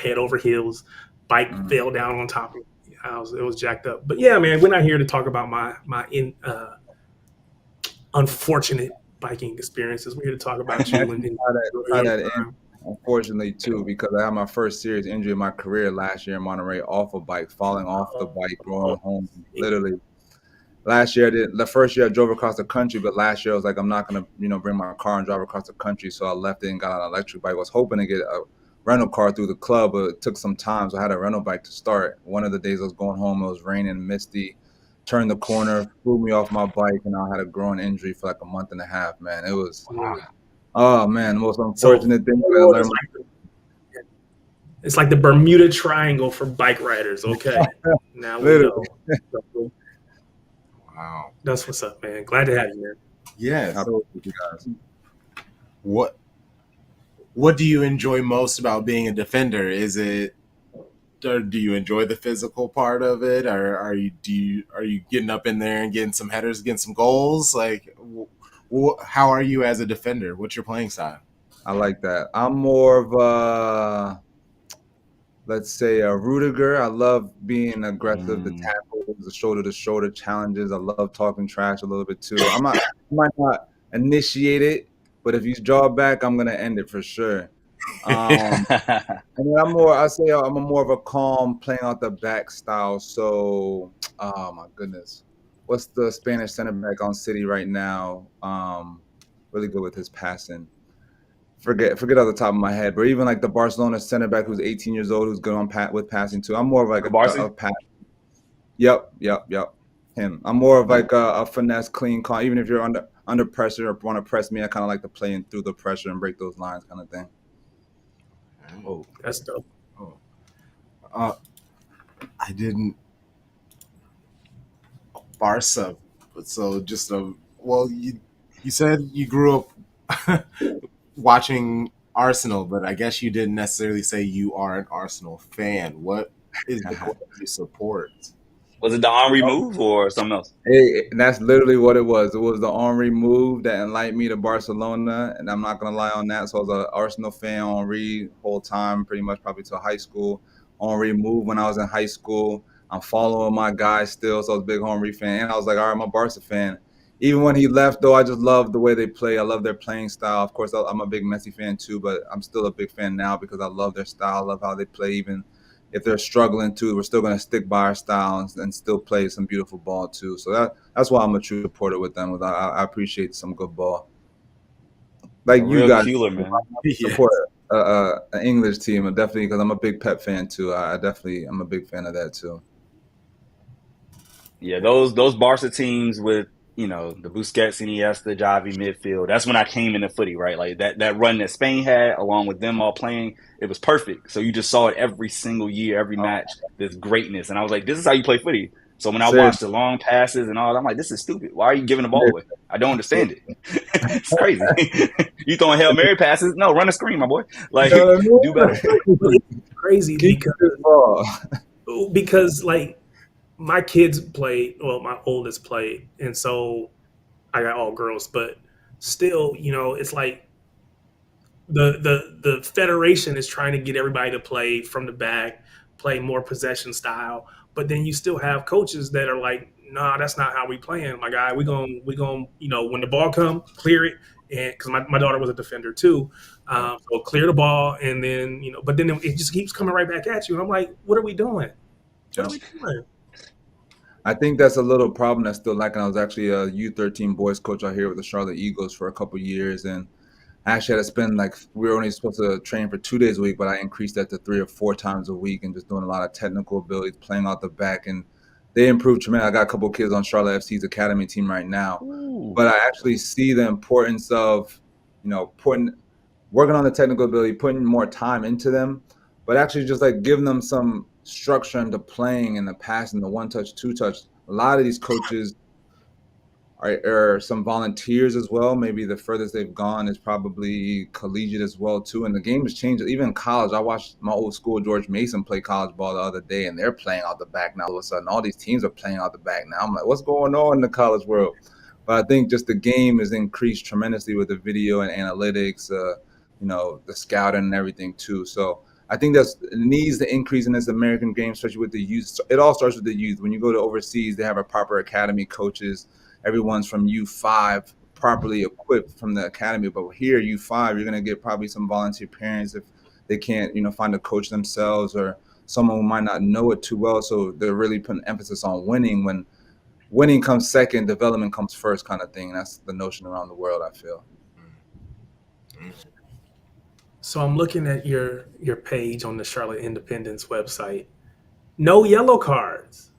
head over heels. Bike Mm. fell down on top of me. It was jacked up. But yeah, man, we're not here to talk about my unfortunate biking experiences. We're here to talk about I you and, can and tie your that in, time. unfortunately, too, because I had my first serious injury in my career last year in Monterey off a bike, falling off the bike, Oh, going home, literally. Last year, the first year I drove across the country, but last year I was like, I'm not gonna, bring my car and drive across the country. So I left it and got on an electric bike. I was hoping to get a rental car through the club, but it took some time. So I had a rental bike to start. One of the days I was going home, it was raining, misty. turned the corner, flew me off my bike, and I had a growing injury for like a month and a half. Man, it was Yeah. oh man, the most So unfortunate thing I Ford is learned. it's like the Bermuda Triangle for bike riders. Okay, now we Literally, know. Wow. That's what's up, man. Glad to have you, man. Yes. how do you guys? What What do you enjoy most about being a defender? Is it, or do you enjoy the physical part of it, or are you getting up in there and getting some headers, getting some goals? Like, how are you as a defender? What's your playing style? I like that. I'm more of a, let's say, a Rudiger. I love being aggressive, the Mm. tackles, the shoulder to shoulder challenges. I love talking trash a little bit too. I might not initiate it, but if you draw back, I'm gonna end it for sure. Um, And then I say I'm a more of a calm, playing out the back style. So, oh my goodness, what's the Spanish center back on City right now? Really good with his passing. Forget off the top of my head, but even like the Barcelona center back who's 18 years old, who's good on with passing too. I'm more of like Barcy? a pass. Yep. Him. I'm more of like a finesse, clean, calm. Even if you're under pressure or want to press me, I kind of like to play in through the pressure and break those lines, kind of thing. Oh, That's dope. oh. Uh, I didn't Barca, so just a well. You said you grew up watching Arsenal, but I guess you didn't necessarily say you are an Arsenal fan. What is the club you support? Was it the Henri move or something else? And that's literally what it was. It was the Henri move that enlightened me to Barcelona, and I'm not gonna lie on that. So I was an Arsenal fan, Henri, whole time, pretty much probably till high school. Henri moved when I was in high school. I'm following my guys still, so I was a big Henri fan. And I was like, all right, I'm a Barca fan. Even when he left, though, I just love the way they play. I love their playing style. Of course, I'm a big Messi fan too, but I'm still a big fan now because I love their style. I love how they play, even if they're struggling too, we're still going to stick by our style and still play some beautiful ball too. So that's why I'm a true supporter with them. I appreciate some good ball. A Like you real guys, cooler, man. Yeah. support an English team, definitely because I'm a big Pep fan too. I'm a big fan of that too. Yeah, those Barca teams with the Busquets, Iniesta, Javi midfield. That's when I came into footy, right? Like that run that Spain had, along with them all playing, it was perfect. So you just saw it every single year, every match, this greatness, and I was like, this is how you play footy. So when I Seriously, watched the long passes and all, I'm like, this is stupid. Why are you giving the ball away? I don't understand it. It's crazy. You throwing Hail Mary passes? No, run a screen, my boy. Like, you know do better. But it's crazy Keep this ball. because like my kids played. Well, my oldest played, and so I got all girls. But still, it's like the federation is trying to get everybody to play from the back, play more possession style. But then you still have coaches that are like, nah, that's not how we playing, my guy. We going when the ball come, clear it, and because my daughter was a defender too, so clear the ball, and then but then it just keeps coming right back at you, and I'm like, what are we doing? What are Yeah. we doing? I think that's a little problem that's still lacking. I was actually a U13 boys coach out here with the Charlotte Eagles for a couple years, and I actually had to spend like we were only supposed to train for 2 days a week, but I increased that to 3 or 4 times a week and just doing a lot of technical abilities, playing out the back, and they improved tremendously. I got a couple of kids on Charlotte FC's academy team right now, Ooh. but I actually see the importance of putting working on the technical ability, putting more time into them, but actually just like giving them some structure into playing and the passing, the one touch, two touch. A lot of these coaches are some volunteers as well. Maybe the furthest they've gone is probably collegiate as well too. And the game has changed. Even in college, I watched my old school George Mason play college ball the other day, and they're playing out the back now. All of a sudden, all these teams are playing out the back now. I'm like, what's going on in the college world? But I think just the game has increased tremendously with the video and analytics, the scouting and everything too. So I think it needs to increase in this American game, especially with the youth. It all starts with the youth. When you go to overseas, they have a proper academy, coaches. Everyone's from U5 properly equipped from the academy. But here, U5, you're going to get probably some volunteer parents if they can't, find a coach themselves or someone who might not know it too well. So they're really putting emphasis on winning when winning comes second, development comes first kind of thing. That's the notion around the world, I feel. So I'm looking at your page on the Charlotte Independence website. No yellow cards.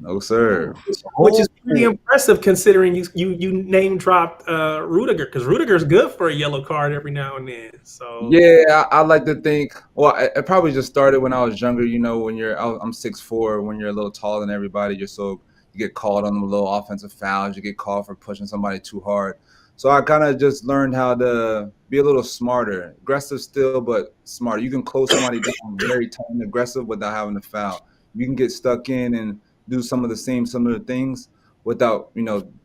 No, sir. Which is Oh, pretty impressive considering you name dropped Rudiger, because Rudiger's good for a yellow card every now and then. So Yeah, I like to think. Well, it probably just started when I was younger. When I'm 6'4". When you're a little taller than everybody, you get called on the little offensive fouls. You get called for pushing somebody too hard. So I kind of just learned how to be a little smarter, aggressive still, but smarter. You can close somebody down very tight and aggressive without having to foul. You can get stuck in and do some of the same similar things without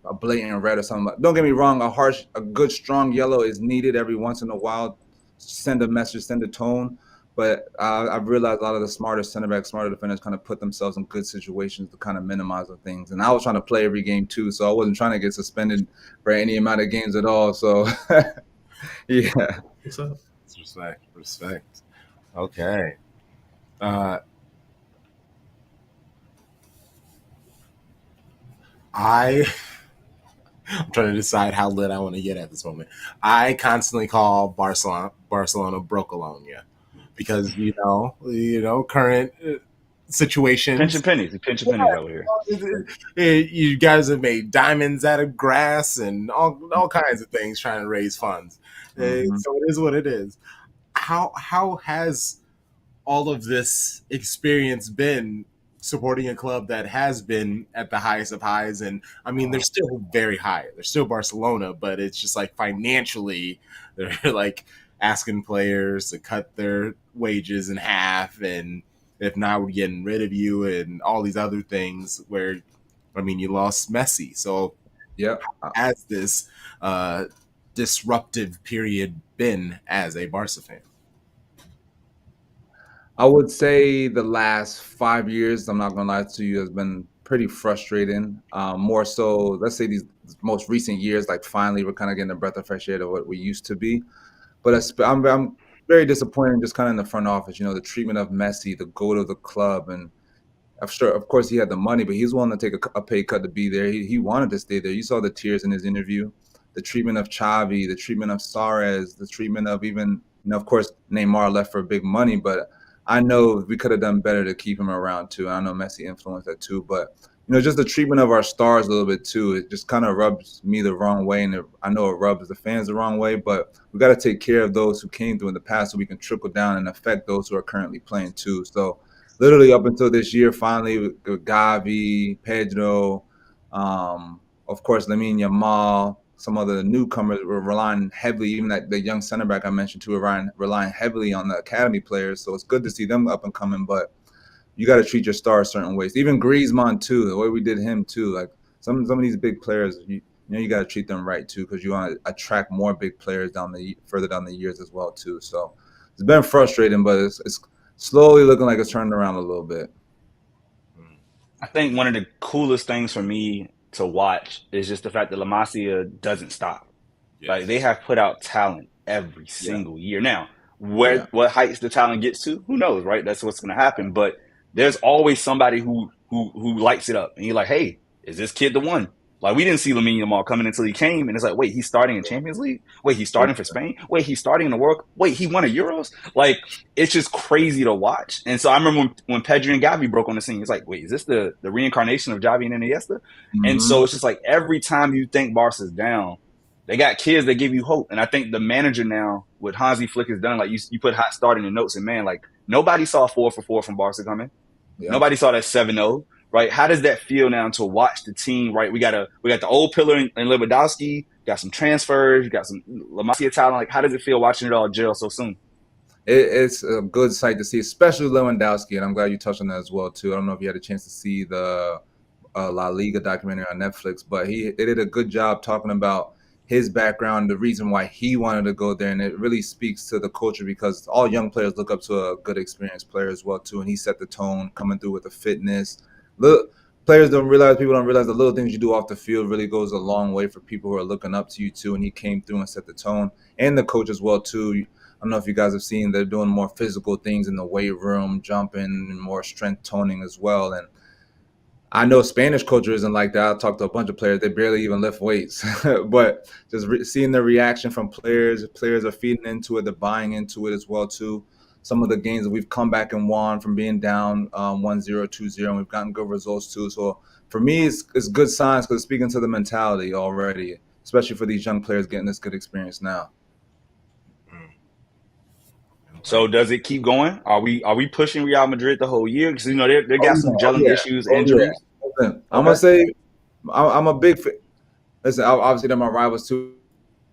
a blatant red or something. Don't get me wrong, a good strong yellow is needed every once in a while, send a message, send a tone. But I've realized a lot of the smarter center backs, smarter defenders kind of put themselves in good situations to kind of minimize the things. And I was trying to play every game too, so I wasn't trying to get suspended for any amount of games at all. So yeah. what's up? respect. Okay. Uh, I'm trying to decide how lit I want to get at this moment. I constantly call Barcelona Brocolonia because current Pinching situations. pennies. We pinching pennies over here. You guys have made diamonds out of grass and all kinds of things trying to raise funds. Mm-hmm. So it is what it is. How has all of this experience been supporting a club that has been at the highest of highs? And I mean, they're still very high. They're still Barcelona, but it's just like financially, they're like asking players to cut their wages in half, and if not, we're getting rid of you, and all these other things. Where, I mean, you lost Messi, so Yep. has this disruptive period been as a Barca fan? I would say the last 5 years, I'm not gonna lie to you, has been pretty frustrating. More so, let's say these most recent years, like finally we're kind of getting a breath of fresh air to what we used to be. But I'm very disappointed just kind of in the front office. The treatment of Messi, the goat of the club, and I'm sure, of course, he had the money, but he was willing to take a pay cut to be there. He wanted to stay there. You saw the tears in his interview, the treatment of Xavi, the treatment of Suarez, the treatment of even, of course, Neymar left for big money, but I know we could have done better to keep him around too. I know Messi influenced that too, but just the treatment of our stars a little bit too. It just kind of rubs me the wrong way, and I know it rubs the fans the wrong way. But we got to take care of those who came through in the past, so we can trickle down and affect those who are currently playing too. So literally up until this year, finally with Gavi, Pedro, of course, Lamine Yamal, some other newcomers were relying heavily, even that the young center back I mentioned too, relying heavily on the academy players. So it's good to see them up and coming, but you got to treat your stars certain ways. Even Griezmann too, the way we did him too. Like some of these big players, you got to treat them right too, because you want to attract more big players further down the years as well too. So it's been frustrating, but it's slowly looking like it's turning around a little bit. I think one of the coolest things for me to watch is just the fact that La Masia doesn't stop. Like they Yes. have put out talent every Yeah. single year. Now, Yeah. what heights the talent gets to, who knows, right? That's what's going to happen. But there's always somebody who lights it up, and you're like, hey, is this kid the one? Like we didn't see Lamine Yamal coming until he came, and it's like, wait, he's starting in Champions League. Wait, he's starting for Spain. Wait, he's starting in the World. Wait, he won a Euros. Like it's just crazy to watch. And so I remember when Pedri and Gavi broke on the scene. It's like, wait, is this the reincarnation of Javi and Iniesta? And Mm-hmm. so it's just like every time you think Barca's down, they got kids that give you hope. And I think the manager now, what Hansi Flick has done, like you put hot start in the notes, and man, like nobody saw 4-for-4 from Barca coming. Yeah. Nobody saw that 7-0, right? How does that feel now to watch the team, right? We got the old pillar in Lewandowski, got some transfers, got some La Masia talent. Like, how does it feel watching it all gel so soon? It's a good sight to see, especially Lewandowski, and I'm glad you touched on that as well too. I don't know if you had a chance to see the La Liga documentary on Netflix, but they did a good job talking about his background, the reason why he wanted to go there, and it really speaks to the culture because all young players look up to a good experienced player as well too, and he set the tone coming through with the fitness. Look, people don't realize the little things you do off the field really goes a long way for people who are looking up to you too, and he came through and set the tone, and the coach as well too. I don't know if you guys have seen, they're doing more physical things in the weight room, jumping, and more strength toning as well. And I know Spanish culture isn't like that. I talked to a bunch of players; they barely even lift weights. But just seeing the reaction from players are feeding into it, they're buying into it as well too. some of the games that we've come back and won from being down 1-0, 2-0, and we've gotten good results too. So for me, it's good signs because it's speaking to the mentality already, especially for these young players getting this good experience now. So does it keep going? Are we pushing Real Madrid the whole year? Because they Oh got some yeah, oh gelling yeah, issues, oh yeah. injuries. Listen, I'm Okay. gonna say I'm a big fan. Listen, obviously they're my rivals too,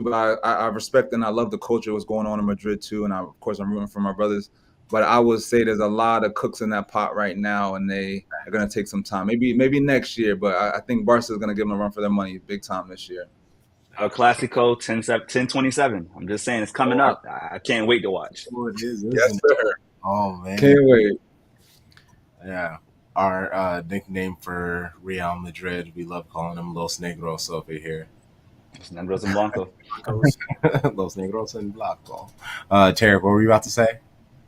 but I respect and I love the culture what's going on in Madrid too, and of course I'm rooting for my brothers. But I would say there's a lot of cooks in that pot right now, and they are going to take some time. Maybe next year, but I think Barca is going to give them a run for their money big time this year. El Clasico 10/27. I'm just saying it's coming up. I can't wait to watch. Oh, it is, Yes, isn't it? sir. Oh man, Can't wait. yeah. Our nickname for Real Madrid, we love calling them Los Negros over here. It's Negros and Blanco. Goes. Los Negros and Blanco. Tarek, what were you about to say?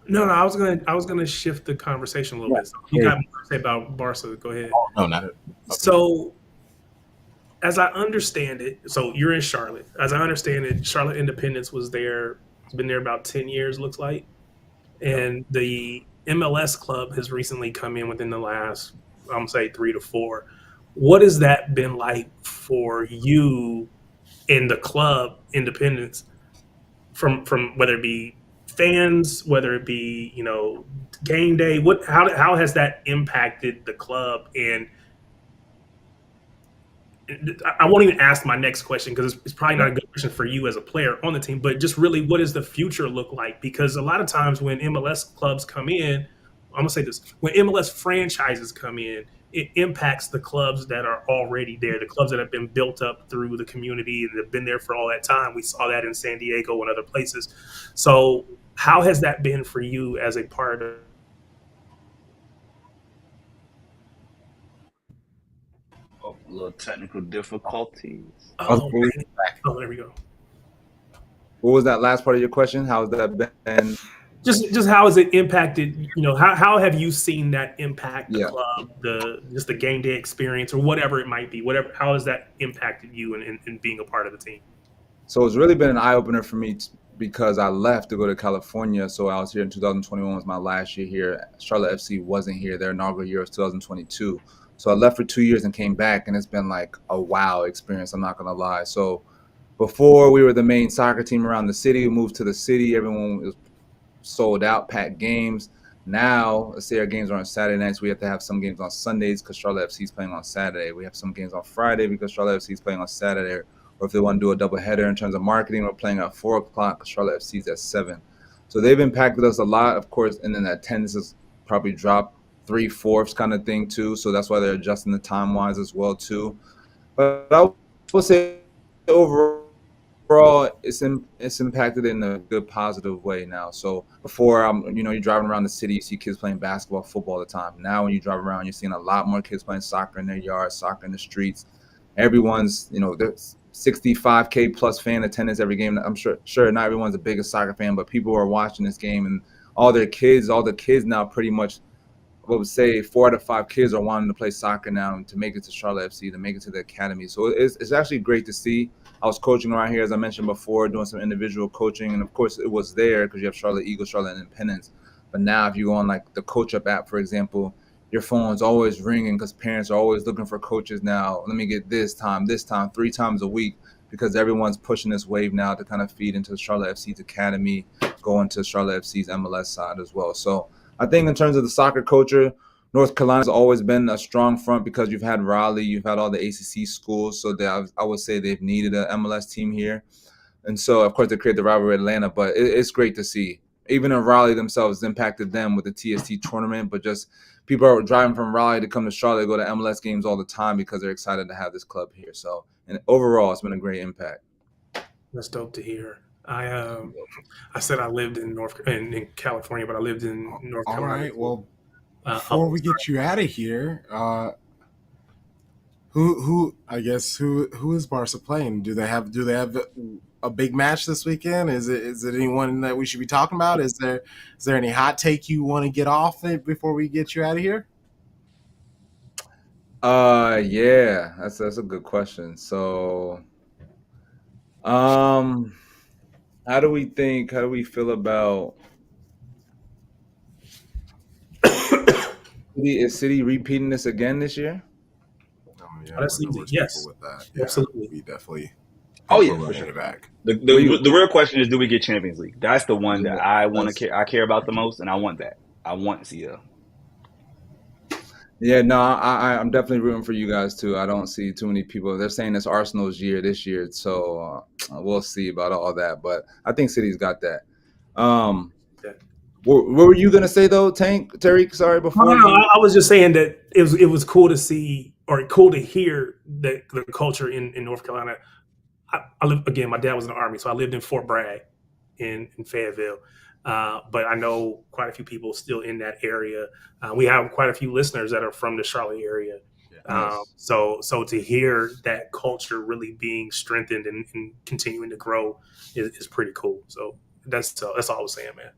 No, I was gonna shift the conversation a little bit. So you got more to say about Barca. Go ahead. Oh, no, not it. Okay. So, as I understand it, so you're in Charlotte. As I understand it, Charlotte Independence was there. It's been there about 10 years, looks like, and the MLS club has recently come in within the last, I'm gonna say 3 to 4. What has that been like for you in the club Independence? From whether it be fans, whether it be game day, how has that impacted the club? And I won't even ask my next question because it's probably not a good question for you as a player on the team, but just really, what does the future look like? Because a lot of times when MLS clubs come in, I'm gonna say this: when MLS franchises come in, it impacts the clubs that are already there, the clubs that have been built up through the community and have been there for all that time. We saw that in San Diego and other places. So, how has that been for you as a part of? Oh, a little technical difficulties. Oh, What man. Oh, there we go. was that last part of your question? How has that been? Just how has it impacted, how have you seen that impact the Yeah. club, just the game day experience or whatever it might be, whatever, how has that impacted you in being a part of the team? So it's really been an eye opener for me because I left to go to California. So I was here in 2021 was my last year here. Charlotte FC wasn't here. Their inaugural year was 2022. So I left for 2 years and came back, and it's been like a wow experience. I'm not gonna lie. So before we were the main soccer team around the city, we moved to the city. Everyone was sold out, packed games. Now, let's say our games are on Saturday nights. We have to have some games on Sundays because Charlotte FC is playing on Saturday. We have some games on Friday because Charlotte FC is playing on Saturday. Or if they want to do a double header in terms of marketing, we're playing at 4 o'clock because Charlotte FC is at 7. So they've impacted us a lot, of course, and then attendance has probably dropped 3/4 kind of thing too. So that's why they're adjusting the time wise as well too. But I will say overall, it's impacted in a good positive way now. So before, you're driving around the city, you see kids playing basketball, football all the time. Now when you drive around, you're seeing a lot more kids playing soccer in their yards, soccer in the streets. Everyone's, there's 65K plus fan attendance every game. I'm sure not everyone's the biggest soccer fan, but people are watching this game, and all the kids now pretty much, I would say 4 out of 5 kids are wanting to play soccer now and to make it to Charlotte FC, to make it to the academy. So it's actually great to see. I was coaching around here, as I mentioned before, doing some individual coaching. And, of course, it was there because you have Charlotte Eagles, Charlotte Independence. But now if you go on, like, the Coach Up app, for example, your phone's always ringing because parents are always looking for coaches now. Let me get this time, 3 times a week because everyone's pushing this wave now to kind of feed into Charlotte FC's academy, go into Charlotte FC's MLS side as well. So I think in terms of the soccer culture, North Carolina's always been a strong front because you've had Raleigh, you've had all the ACC schools, so I would say they've needed an MLS team here. And so, of course, they created the rivalry with Atlanta, but it's great to see. Even in Raleigh themselves impacted them with the TST tournament, but just people are driving from Raleigh to come to Charlotte, go to MLS games all the time because they're excited to have this club here. So, and overall, it's been a great impact. That's dope to hear. I said I lived in California, but I lived in North All Carolina. right. Well, before we get you out of here, who is Barca playing? Do they have a big match this weekend? Is it anyone that we should be talking about? Is there any hot take you want to get off it before we get you out of here? Yeah, that's a good question. So, how do we feel about Is City repeating this again this year? Yeah, Oh, that's we're the easy. worst people Yes, with that. Yeah, absolutely. we definitely Oh think we're yeah, for running sure. it back. The, What you? the the real question is, do we get Champions League? That's the one that Yeah, I want to that's care. I care about the most, and I want that. I want CL. yeah. No, I'm definitely rooting for you guys too. I don't see too many people. They're saying it's Arsenal's year this year, so we'll see about all that. But I think City's got that. Um, Yeah. what were you gonna say though, Tank Tariq? Sorry, No, no, before no. you. I was just saying that it was cool to see or cool to hear that the culture in North Carolina. I live again. My dad was in the Army, so I lived in Fort Bragg in Fayetteville. But I know quite a few people still in that area. We have quite a few listeners that are from the Charlotte area. Yeah. Nice. So to hear that culture really being strengthened and continuing to grow is pretty cool. So that's all I was saying, man.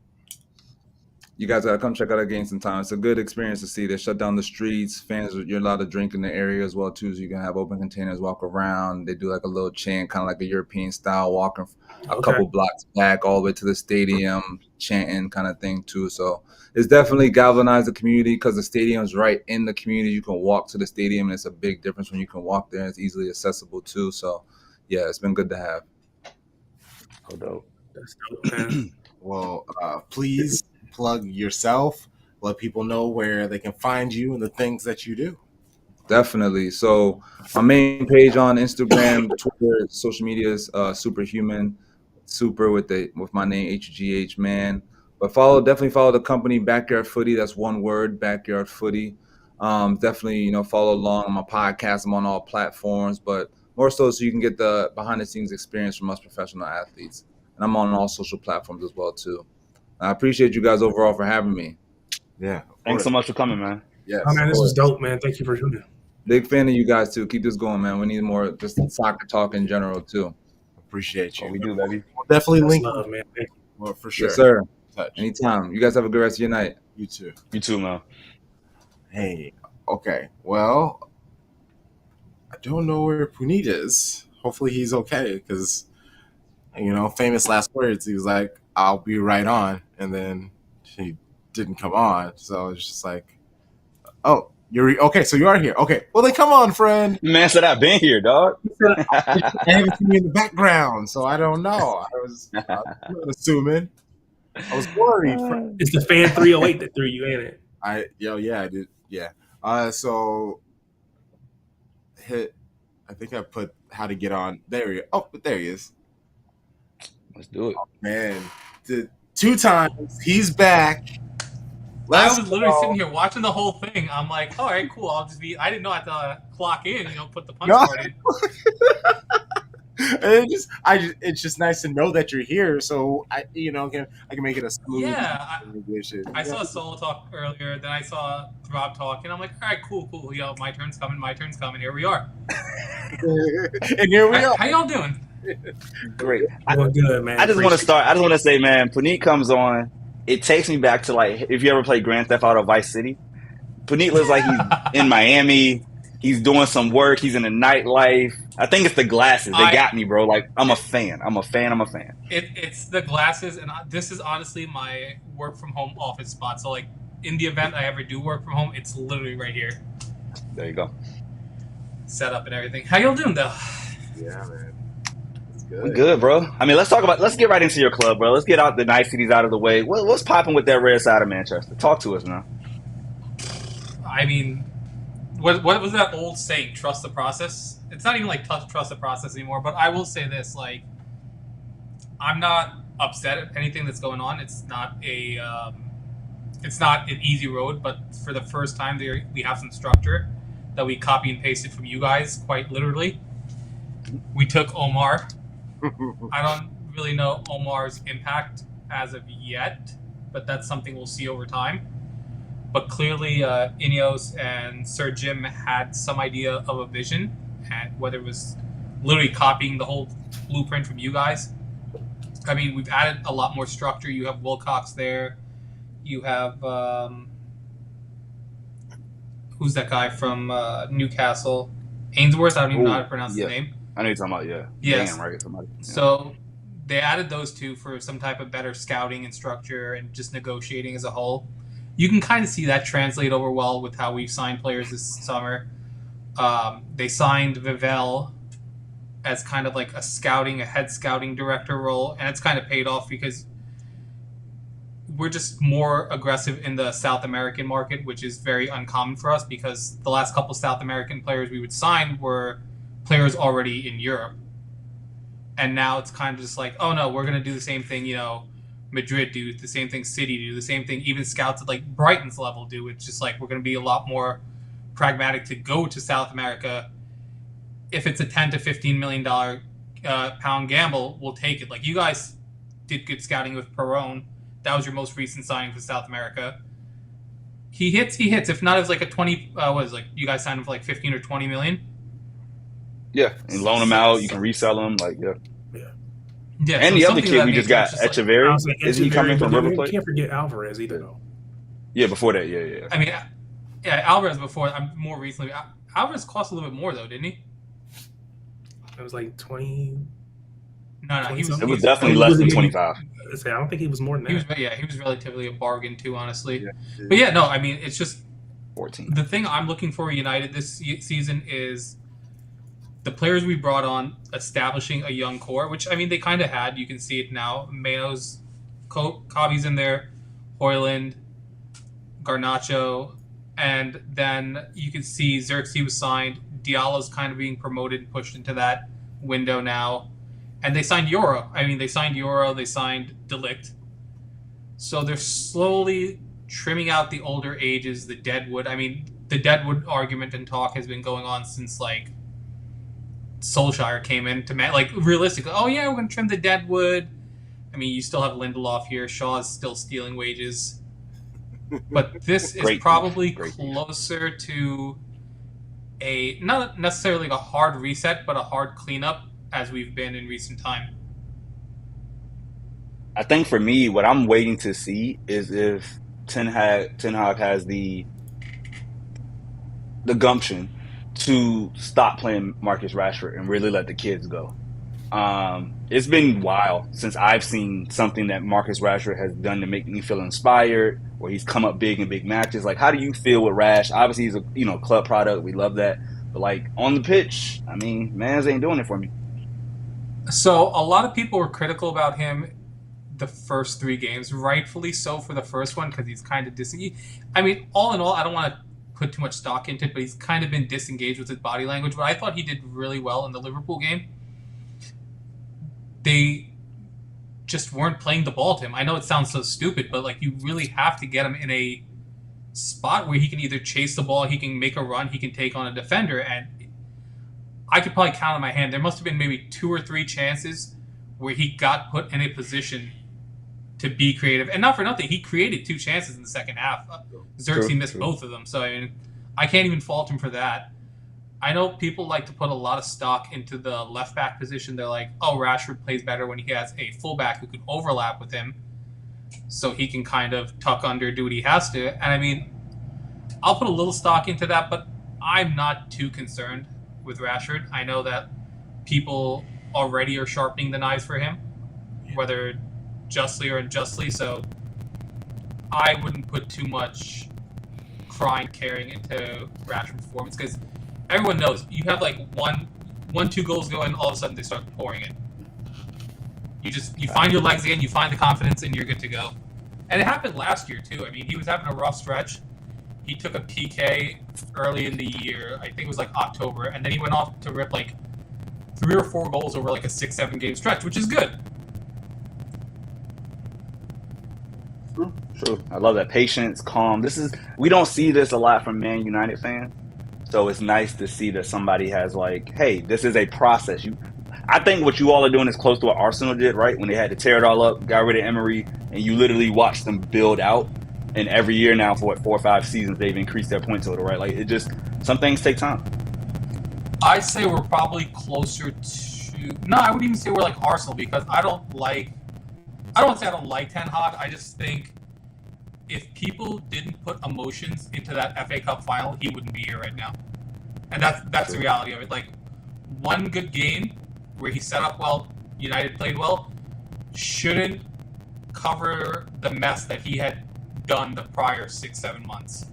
You guys gotta come check out our game sometime. It's a good experience to see. They shut down the streets. Fans, you're allowed to drink in the area as well too. So you can have open containers, walk around. They do like a little chant, kind of like a European style, walking a Okay. couple blocks back all the way to the stadium, chanting kind of thing too. So it's definitely galvanized the community because the stadium's right in the community. You can walk to the stadium, and it's a big difference when you can walk there. It's easily accessible too. So yeah, it's been good to have. Oh, dope. That's dope, man. Well, please plug yourself. Let people know where they can find you and the things that you do. Definitely. So my main page on Instagram, Twitter, social media is Superhuman, super with my name HGH man. But definitely follow the company Backyard Footy. That's one word, Backyard Footy. Definitely, follow along on my podcast. I'm on all platforms, but more so you can get the behind the scenes experience from us professional athletes. And I'm on all social platforms as well too. I appreciate you guys overall for having me. Yeah. Thanks so much for coming, man. Yes. Oh man, this was dope, man. Thank you for doing it. Big fan of you guys too. Keep this going, man. We need more just soccer talk in general too. Appreciate you. Oh, we do, baby. We'll definitely That's link. love, man. Thank you. Well, for sure. Yes, sir. Touch. Anytime. You guys have a good rest of your night. You too. You too, man. Hey. Okay. Well, I don't know where Puneet is. Hopefully he's okay because, famous last words. He was like, "I'll be right on," and then he didn't come on. So it's just like, oh. You're okay, so you are here. Okay, well then come on, friend. Man said I've been here, dog. I haven't seen you in the background, so I don't know. I'm not assuming. I was worried. It's the fan 308 that threw you in it. I did. Yeah. So hit. I think I put how to get on. There he. Oh, but there he is. Let's do it. Oh, man, 2 times he's back. I was literally sitting here watching the whole thing. I'm like, all right, cool. I'll just be. I didn't know I had to clock in. Put the punch card in. It's just nice to know that you're here, so I can make it a smooth. Yeah, I saw Soul talk earlier. Then I saw Rob talk, and I'm like, all right, cool. My turn's coming. Here we are. And here we are. How y'all doing? Great. Doing good, man. I just want to start. I just want to say, man, Puneet comes on. It takes me back to if you ever played Grand Theft Auto Vice City. Puneet looks like he's in Miami. He's doing some work. He's in the nightlife. I think it's the glasses. They got me, bro. Like, I'm a fan. It's the glasses, and this is honestly my work from home office spot. So, in the event I ever do work from home, it's literally right here. There you go. Set up and everything. How y'all doing, though? Yeah, man. Good. We're good, bro. I mean, let's get right into your club, bro. Let's get out the niceties out of the way. What's popping with that red side of Manchester? Talk to us, man. I mean, what was that old saying? Trust the process. It's not even trust the process anymore. But I will say this: I'm not upset at anything that's going on. It's not an easy road. But for the first time, we have some structure that we copy and pasted from you guys, quite literally. We took Omar. I don't really know Omar's impact as of yet, but that's something we'll see over time. But clearly, Ineos and Sir Jim had some idea of a vision, and whether it was literally copying the whole blueprint from you guys. I mean, we've added a lot more structure. You have Wilcox there. You have who's that guy from Newcastle? Ainsworth. I don't even know how to pronounce his name. I know you're talking about, yeah. Yes. Damn, right? Somebody. Yeah. So they added those two for some type of better scouting and structure and just negotiating as a whole. you can kind of see that translate over well with how we've signed players this summer. They signed Vivel as kind of like a head scouting director role, and it's kind of paid off because we're just more aggressive in the South American market, which is very uncommon for us because the last couple South American players we would sign were players already in Europe. And now it's kind of just like, oh no, we're going to do the same thing, Madrid do, the same thing City do, the same thing even scouts at like Brighton's level do. It's just like we're going to be a lot more pragmatic to go to South America. If it's a $10 to $15 million pound gamble, we'll take it. Like you guys did good scouting with Perón. That was your most recent signing for South America. He hits. If not, it's like a 20. You guys signed him for like 15 or 20 million. Yeah, and loan him out. You can resell him. Yeah. And so the other kid we just got, Echeverry. Is he coming from River Plate? You can't forget Alvarez either, though. Yeah, before that. Yeah. I mean, Alvarez before. More recently, Alvarez cost a little bit more though, didn't he? It was like 20. No, he was. It was definitely less than 25. I don't think he was more than that. He was relatively a bargain too, honestly. Yeah. But yeah, no, I mean, it's just 14. The thing I'm looking for United this season is the players we brought on establishing a young core, which I mean they kind of had. You can see it now. Mayo's, Cobby's in there, Hoyland, Garnacho, and then you can see Xerxes was signed. Diallo's kind of being promoted and pushed into that window now. And they signed Euro. They signed De Ligt. So they're slowly trimming out the older ages, the Deadwood. I mean, the Deadwood argument and talk has been going on since, like, Solskjaer came in to, like, realistically, oh, yeah, we're going to trim the Deadwood. I mean, you still have Lindelof here. Shaw is still stealing wages. But this is probably closer to a, not necessarily a hard reset, but a hard cleanup as we've been in recent time. I think for me, what I'm waiting to see is if Ten Hag has the gumption to stop playing Marcus Rashford and really let the kids go. It's been a while since I've seen something that Marcus Rashford has done to make me feel inspired, where he's come up big in big matches. Like, how do you feel with Rash? Obviously, he's a club product. We love that. But, like, on the pitch, I mean, Mans ain't doing it for me. So a lot of people were critical about him the first 3 games, rightfully so for the first one because he's kind of I mean, all in all, I don't want to put too much stock into it, but he's kind of been disengaged with his body language. But I thought he did really well in the Liverpool game. They just weren't playing the ball to him. I know it sounds so stupid, but like you really have to get him in a spot where he can either chase the ball, he can make a run, he can take on a defender, and I could probably count on my hand. There must have been maybe 2 or 3 chances where he got put in a position to be creative. And not for nothing, he created 2 chances in the second half. Xerxes missed both of them. So, I mean, I can't even fault him for that. I know people like to put a lot of stock into the left-back position. They're like, oh, Rashford plays better when he has a fullback who can overlap with him so he can kind of tuck under, do what he has to. And, I mean, I'll put a little stock into that, but I'm not too concerned with Rashford. I know that people already are sharpening the knives for him, whether justly or unjustly, so I wouldn't put too much caring into Rashford's performance because everyone knows you have like one, 2 goals go in, all of a sudden they start pouring in. You find your legs again, you find the confidence, and you're good to go. And it happened last year too. I mean, he was having a rough stretch. He took a PK early in the year. I think it was like October, and then he went off to rip like 3 or 4 goals over like a 6-7 game stretch, which is good. True. I love that patience, calm. We don't see this a lot from Man United fans, so it's nice to see that somebody has like, hey, this is a process. I think what you all are doing is close to what Arsenal did, right? When they had to tear it all up, got rid of Emery, and you literally watched them build out. And every year now, for 4 or 5 seasons, they've increased their point total, right? Like some things take time. I'd say we're probably closer to. No, I wouldn't even say we're like Arsenal because I don't say I don't like Ten Hag. I just think if people didn't put emotions into that FA Cup final, he wouldn't be here right now. And that's the reality of it. Like, one good game where he set up well, United played well, shouldn't cover the mess that he had done the prior 6-7 months.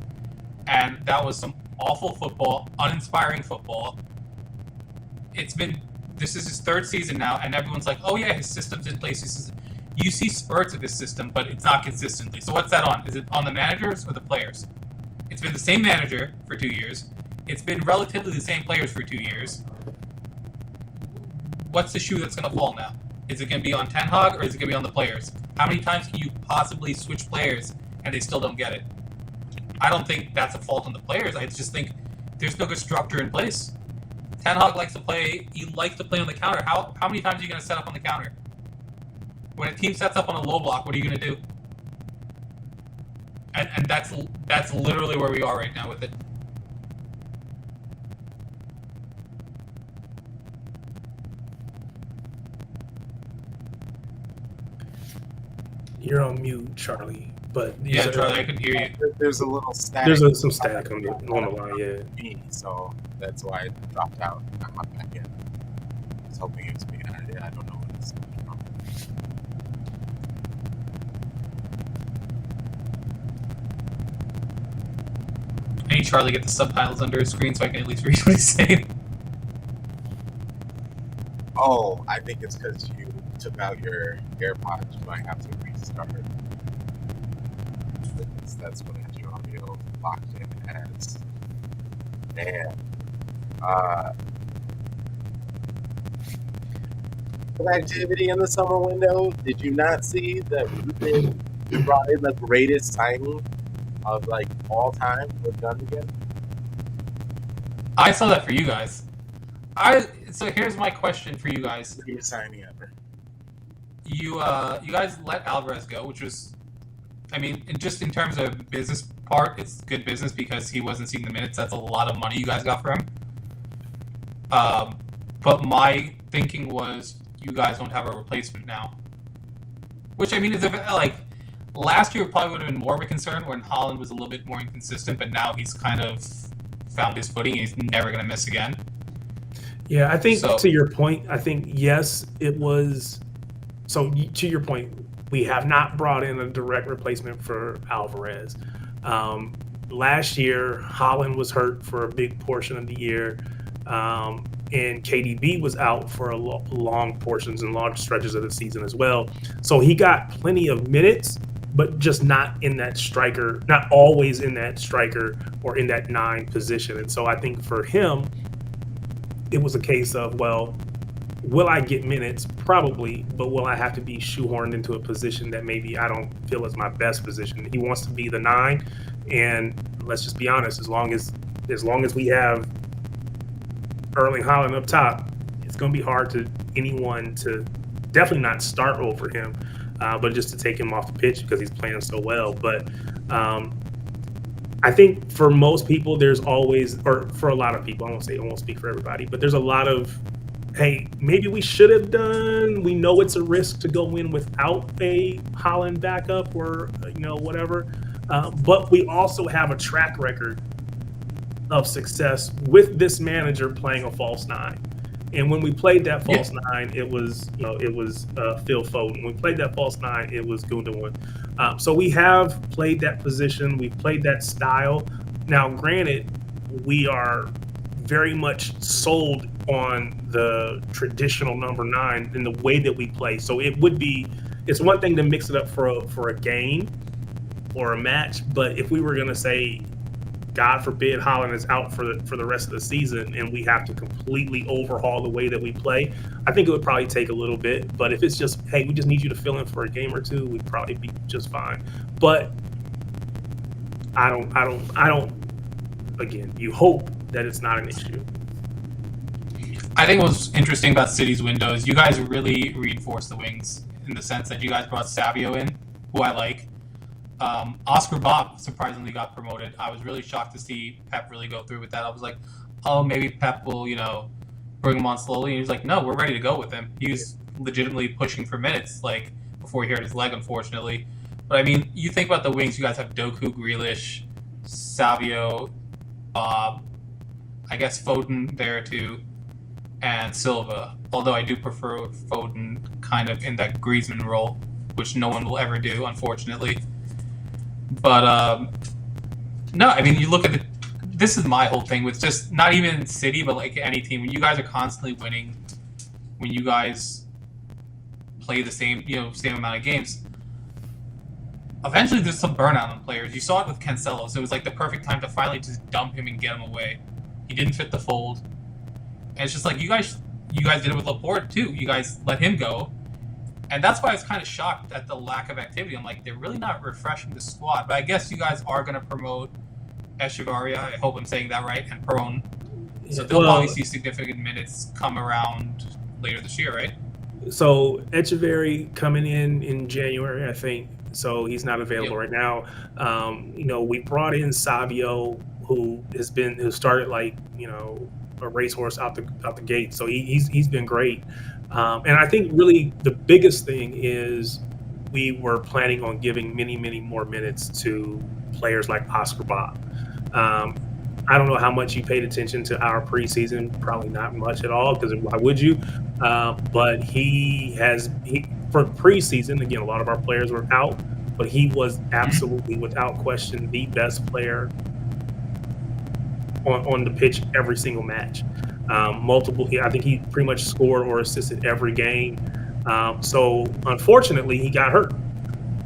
And that was some awful football, uninspiring football. This is his third season now, and everyone's like, oh yeah, his system's in place. You see spurts of his system, but it's not consistently. So what's that on? Is it on the managers or the players? It's been the same manager for 2 years. It's been relatively the same players for 2 years. What's the shoe that's going to fall now? Is it going to be on Ten Hag, or is it going to be on the players? How many times can you possibly switch players and they still don't get it? I don't think that's a fault on the players. I just think there's no good structure in place. Ten Hag likes to play. He likes to play on the counter. How many times are you going to set up on the counter? When a team sets up on a low block, what are you going to do? And that's literally where we are right now with it. You're on mute, Charlie. But yeah, Charlie, I can hear you. There's a little static. There's some static on the line, yeah. So that's why I dropped out. I hopped back in. I was hoping it was me. I don't know what it's from. I need Charlie to get the subtitles under his screen so I can at least read what he's saying. Oh, I think it's because you took out your AirPods. You might have to restart. That's what had your audio locked in as. Man. Activity in the summer window. Did you not see that we brought in the greatest signing of like all time with done together? I saw that for you guys. So here's my question for you guys. Greatest signing ever. You guys let Alvarez go, which was, I mean, just in terms of business part, it's good business because he wasn't seeing the minutes. That's a lot of money you guys got for him. But my thinking was you guys don't have a replacement now. Which, I mean, is like, last year probably would have been more of a concern when Holland was a little bit more inconsistent, but now he's kind of found his footing. He's never going to miss again. Yeah, I think to your point, I think, yes, it was. So to your point, we have not brought in a direct replacement for Alvarez. Last year, Holland was hurt for a big portion of the year, and KDB was out for long portions and large stretches of the season as well. So he got plenty of minutes, but just not in that striker, not always in that striker or in that 9 position. And so I think for him, it was a case of, well, will I get minutes? Probably, but will I have to be shoehorned into a position that maybe I don't feel is my best position? He wants to be the 9, and let's just be honest, as long as we have Erling Haaland up top, it's going to be hard to anyone to definitely not start over him, but just to take him off the pitch because he's playing so well. But I think for most people, there's always, or for a lot of people, I won't speak for everybody, but there's a lot of, hey, maybe we should have done. We know it's a risk to go in without a Haaland backup or whatever, but we also have a track record of success with this manager playing a false 9. And when we played that false 9, it was Phil Foden. When we played that false 9, it was Gundogan. So we have played that position. We've played that style. Now, granted, we are very much sold on the traditional number 9 in the way that we play. So it's one thing to mix it up for a game or a match, but if we were going to say, God forbid, Haaland is out for the rest of the season and we have to completely overhaul the way that we play, I think it would probably take a little bit. But if it's just, hey, we just need you to fill in for a game or two, we'd probably be just fine. But I don't. Again, you hope that it's not an issue. I think what's interesting about City's window is you guys really reinforced the wings in the sense that you guys brought Savio in, who I like. Oscar Bob surprisingly got promoted. I was really shocked to see Pep really go through with that. I was like, oh, maybe Pep will, bring him on slowly. And he was like, no, we're ready to go with him. He was legitimately pushing for minutes, like, before he hurt his leg, unfortunately. But, I mean, you think about the wings. You guys have Doku, Grealish, Savio, Bob, I guess Foden there, too, and Silva. Although I do prefer Foden kind of in that Griezmann role, which no one will ever do, unfortunately. But no, I mean, you look at this is my whole thing with just not even City, but like any team. When you guys are constantly winning, when you guys play the same amount of games, eventually there's some burnout on players. You saw it with Cancelo, so it was like the perfect time to finally just dump him and get him away. He didn't fit the fold, and it's just like you guys did it with Laporte too. You guys let him go, and that's why I was kind of shocked at the lack of activity. I'm like, they're really not refreshing the squad. But I guess you guys are going to promote Echevarria. I hope I'm saying that right, and Perron. So they'll probably see significant minutes come around later this year, right? So Echeverry coming in January, I think. So he's not available right now. We brought in Savio, who started like a racehorse out the gate. So he's been great. And I think really the biggest thing is we were planning on giving many more minutes to players like Oscar Bob. I don't know how much you paid attention to our preseason. Probably not much at all, because why would you? But for preseason, again, a lot of our players were out, but he was absolutely, without question, the best player on the pitch every single match. I think he pretty much scored or assisted every game. So unfortunately, he got hurt.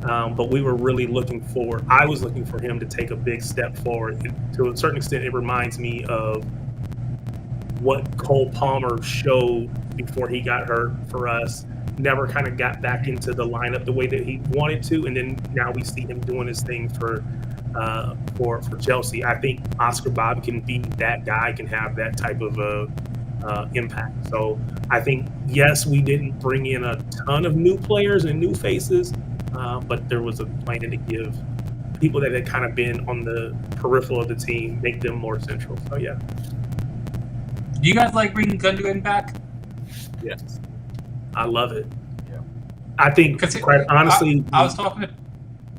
But we were really I was looking for him to take a big step forward. And to a certain extent, it reminds me of what Cole Palmer showed before he got hurt for us. Never kind of got back into the lineup the way that he wanted to. And then now we see him doing his thing for Chelsea. I think Oscar Bob can be that guy, can have that type of impact. So I think, yes, we didn't bring in a ton of new players and new faces, but there was a plan to give people that had kind of been on the peripheral of the team, make them more central. So, yeah. Do you guys like bringing Gundogan back? Yes. I love it. Yeah. I think, quite honestly, I was talking to...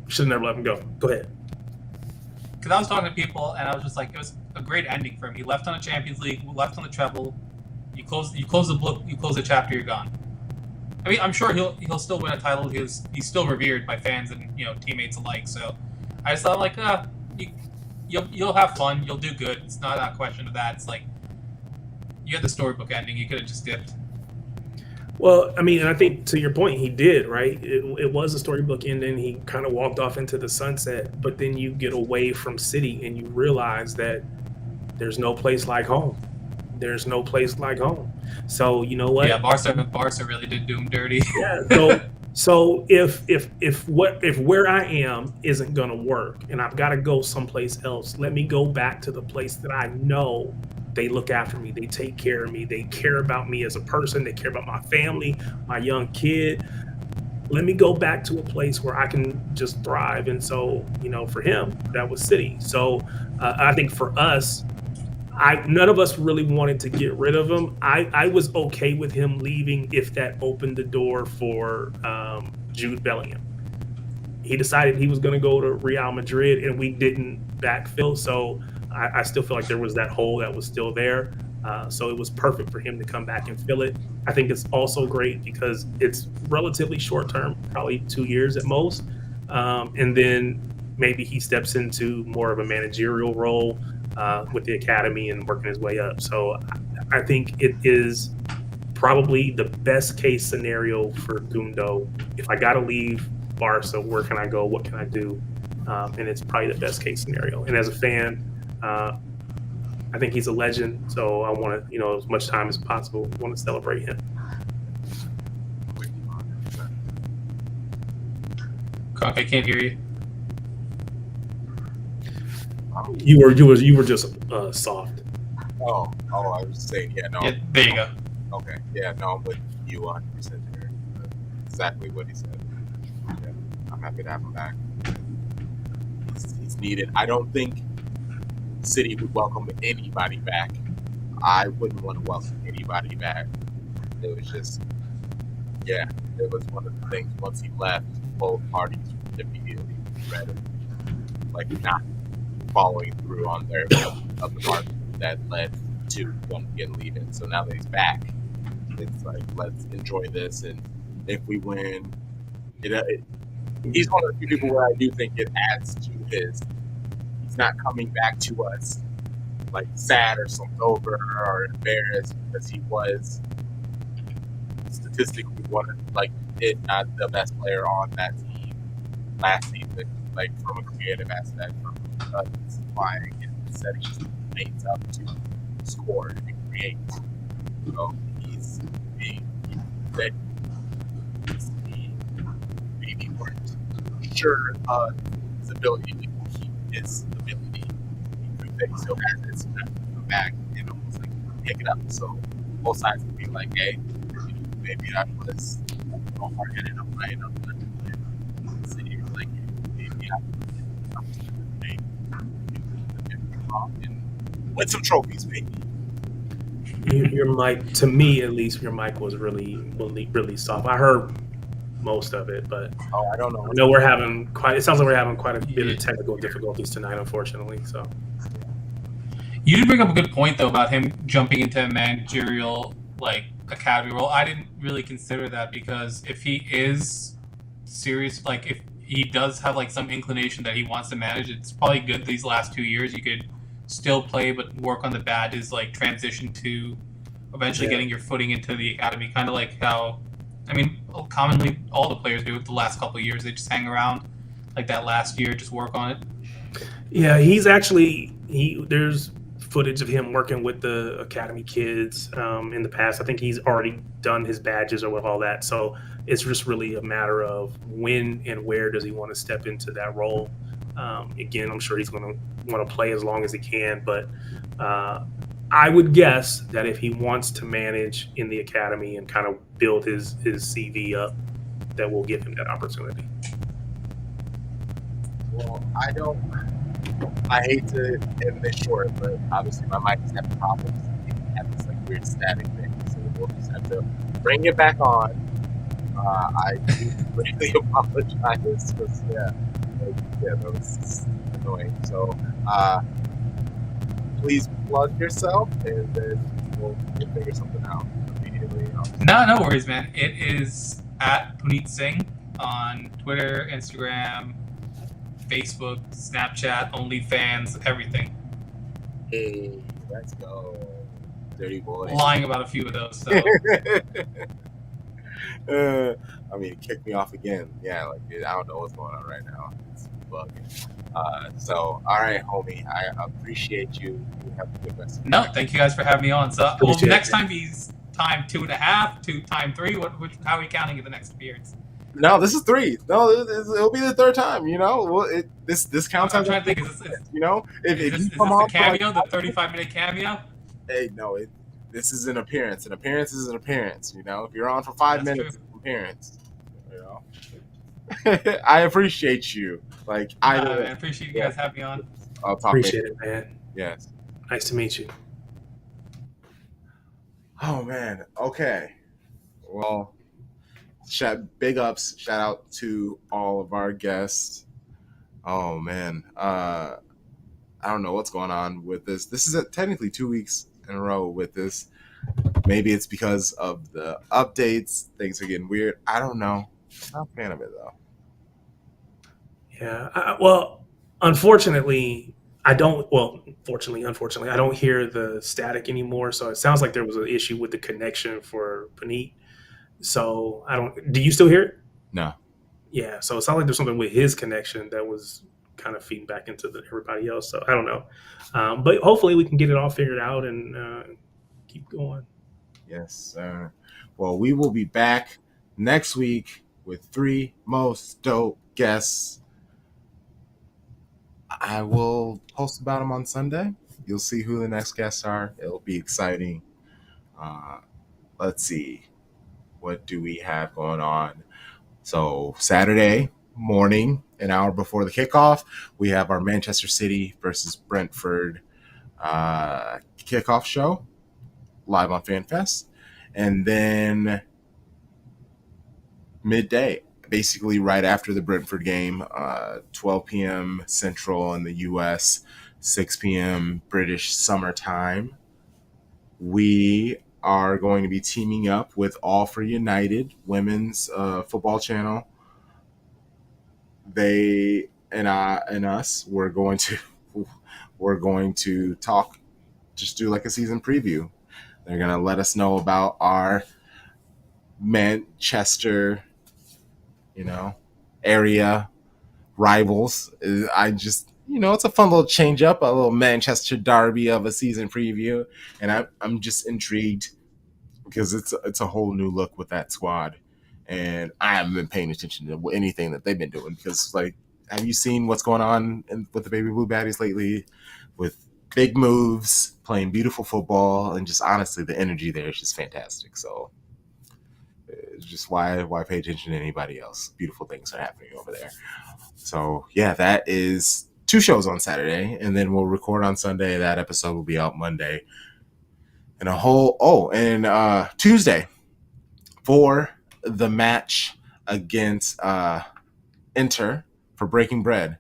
Should have never let him go. Go ahead. Because I was talking to people, and I was just like, it was a great ending for him. He left on the Champions League, left on the treble. You close the book, you close the chapter, you're gone. I mean, I'm sure he'll still win a title. He's still revered by fans and teammates alike. So I just thought, like, you'll have fun, you'll do good. It's not a question of that. It's like you had the storybook ending. You could have just dipped. Well, I mean, and I think to your point, he did, right? It was a storybook ending. He kind of walked off into the sunset, but then you get away from City and you realize that there's no place like home. There's no place like home. So you know what? Yeah, Barca really did do him dirty. Yeah. So if where I am isn't gonna work and I've got to go someplace else, let me go back to the place that I know they look after me, they take care of me, they care about me as a person, they care about my family, my young kid. Let me go back to a place where I can just thrive. And so, for him, that was City. So I think for us, none of us really wanted to get rid of him. I was okay with him leaving if that opened the door for Jude Bellingham. He decided he was going to go to Real Madrid, and we didn't backfill. So I still feel like there was that hole that was still there. So it was perfect for him to come back and fill it. I think it's also great because it's relatively short term, probably 2 years at most. And then maybe he steps into more of a managerial role with the academy and working his way up. So I think it is probably the best case scenario for Gundo. If I got to leave Barca, where can I go? What can I do? And it's probably the best case scenario. And as a fan, I think he's a legend. So I want to, as much time as possible, want to celebrate him. I can't hear you. You were just soft. Oh, I was saying, yeah, no. Yeah, there you go. Okay, yeah, no, I'm with you 100% there. Exactly what he said. Yeah, I'm happy to have him back. He's needed. I don't think City would welcome anybody back. I wouldn't want to welcome anybody back. It was just, yeah, it was one of the things. Once he left, both parties immediately regretted, like, not following through on their of the mark that led to Gundogan leaving. So now that he's back, it's like, let's enjoy this, and if we win, He's one of the few people where I do think it adds to his. He's not coming back to us like sad or slumped over or embarrassed because he was statistically one of, like, if not the best player on that team last season, like from a creative aspect, from supplying and setting things up to score and create. So he's being that he maybe weren't sure of his ability to keep his ability. He proved that he still has it, so that come back and almost like pick it up. So both sides can be like, hey, maybe I was hard headed on my end. City like maybe I and win some trophies, maybe. Your mic, to me at least, your mic was really soft. I heard most of it, but Oh, I don't know. I know we're having quite. It sounds like we're having quite a bit of technical difficulties tonight, unfortunately. So You did bring up a good point though about him jumping into a managerial like academy role. I didn't really consider that because if he is serious, like if he does have like some inclination that he wants to manage, it's probably good these last 2 years. You could still play but work on the badges, like transition to eventually getting your footing into the academy, kind of like how I mean commonly all the players do it the last couple of years. They just hang around like that last year, just work on it. yeah, he's actually there's footage of him working with the academy kids in the past. I think he's already done his badges or with all that. So it's just really a matter of when and where does he want to step into that role. Again, I'm sure he's going to want to play as long as he can, but I would guess that if he wants to manage in the academy and kind of build his CV up, that will give him that opportunity. Well, I hate to end this short, but obviously my mic is having problems. It has this like weird static thing, so we'll just have to bring it back on. I do really apologize because that was annoying. So please plug yourself, and then we'll figure something out immediately. No worries, man. It is at Puneet Singh on Twitter, Instagram, Facebook, Snapchat, OnlyFans, everything. Hey, let's go, dirty boy. Lying about a few of those. So. I mean, it kicked me off again. Yeah, like I don't know what's going on right now. It's bugging. So, all right, homie. I appreciate you. You have a good rest of No, thank you guys for having me on. So, next time he's time 2.5 to time 3. How are we counting in the next appearance? No, this is 3. No, it'll be the 3rd time. You know, well, this counts. I'm trying to think. You know, if is you this come on the cameo, the 35-minute cameo? Hey, no, this is an appearance. An appearance is an appearance. You know, if you're on for 5 minutes, it's an appearance. You know, I appreciate you. Like I appreciate you guys having me on. I'll talk. Appreciate it, man. Yes. Nice to meet you. Oh man. Okay. Well, big ups. Shout out to all of our guests. Oh man. I don't know what's going on with this. This is technically 2 weeks in a row with this. Maybe it's because of the updates. Things are getting weird. I don't know. I'm not a fan of it though. Yeah. Well, unfortunately, I don't. Well, unfortunately, I don't hear the static anymore. So it sounds like there was an issue with the connection for Puneet. So I don't. Do you still hear it? No. Yeah. So it sounds like there's something with his connection that was kind of feeding back into everybody else. So I don't know. But hopefully we can get it all figured out and keep going. Yes, sir. Well, we will be back next week with 3 most dope guests. I will post about them on Sunday. You'll see who the next guests are. It'll be exciting. Let's see. What do we have going on? So Saturday morning, an hour before the kickoff, we have our Manchester City versus Brentford kickoff show live on FanFest. And then midday, basically right after the Brentford game, 12 p.m. Central in the U.S., 6 p.m. British summertime, we are going to be teaming up with All for United, women's football channel, they and us we're going to talk, just do like a season preview. They're gonna let us know about our Manchester, area rivals. I just, it's a fun little change up, a little Manchester derby of a season preview, and I'm just intrigued because it's a whole new look with that squad, and I haven't been paying attention to anything that they've been doing because, like, have you seen what's going on with the Baby Blue Baddies lately? With big moves, playing beautiful football, and just honestly, the energy there is just fantastic. So it's just why pay attention to anybody else? Beautiful things are happening over there. So yeah, that is 2 shows on Saturday, and then we'll record on Sunday. That episode will be out Monday. And Tuesday for the match against Inter for Breaking Bread.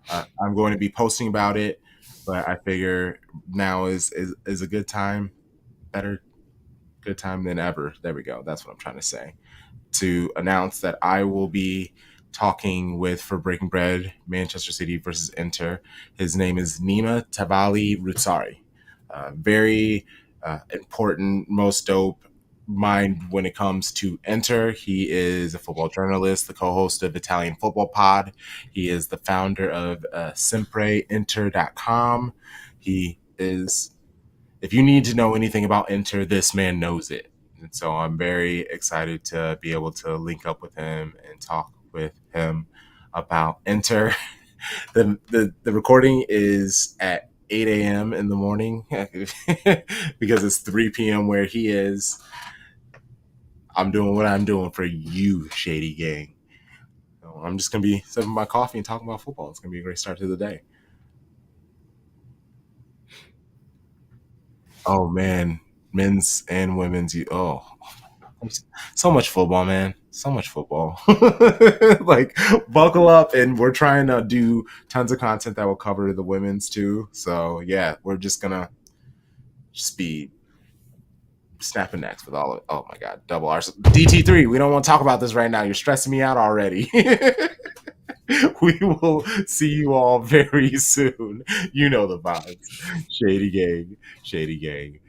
I'm going to be posting about it, but I figure now is a good time, good time than ever. There we go. That's what I'm trying to say. To announce that I will be talking with, for Breaking Bread, Manchester City versus Inter. His name is Nima Tavali Rutsari. Very important, most dope mind when it comes to Inter. He is a football journalist, the co-host of Italian Football Pod. He is the founder of SempreInter.com. He is, if you need to know anything about Inter, this man knows it. And so I'm very excited to be able to link up with him and talk with him about Inter. The recording is at 8 a.m. in the morning because it's 3 p.m. where he is. I'm doing what I'm doing for you, Shady Gang. So I'm just going to be sipping my coffee and talking about football. It's going to be a great start to the day. Oh, man. Men's and women's. So much football, man. So much football. Like, buckle up, and we're trying to do tons of content that will cover the women's too. So yeah, we're just gonna be snapping necks with all of, oh my god, double R. DT3, we don't want to talk about this right now. You're stressing me out already. We will see you all very soon. You know the vibes. Shady gang.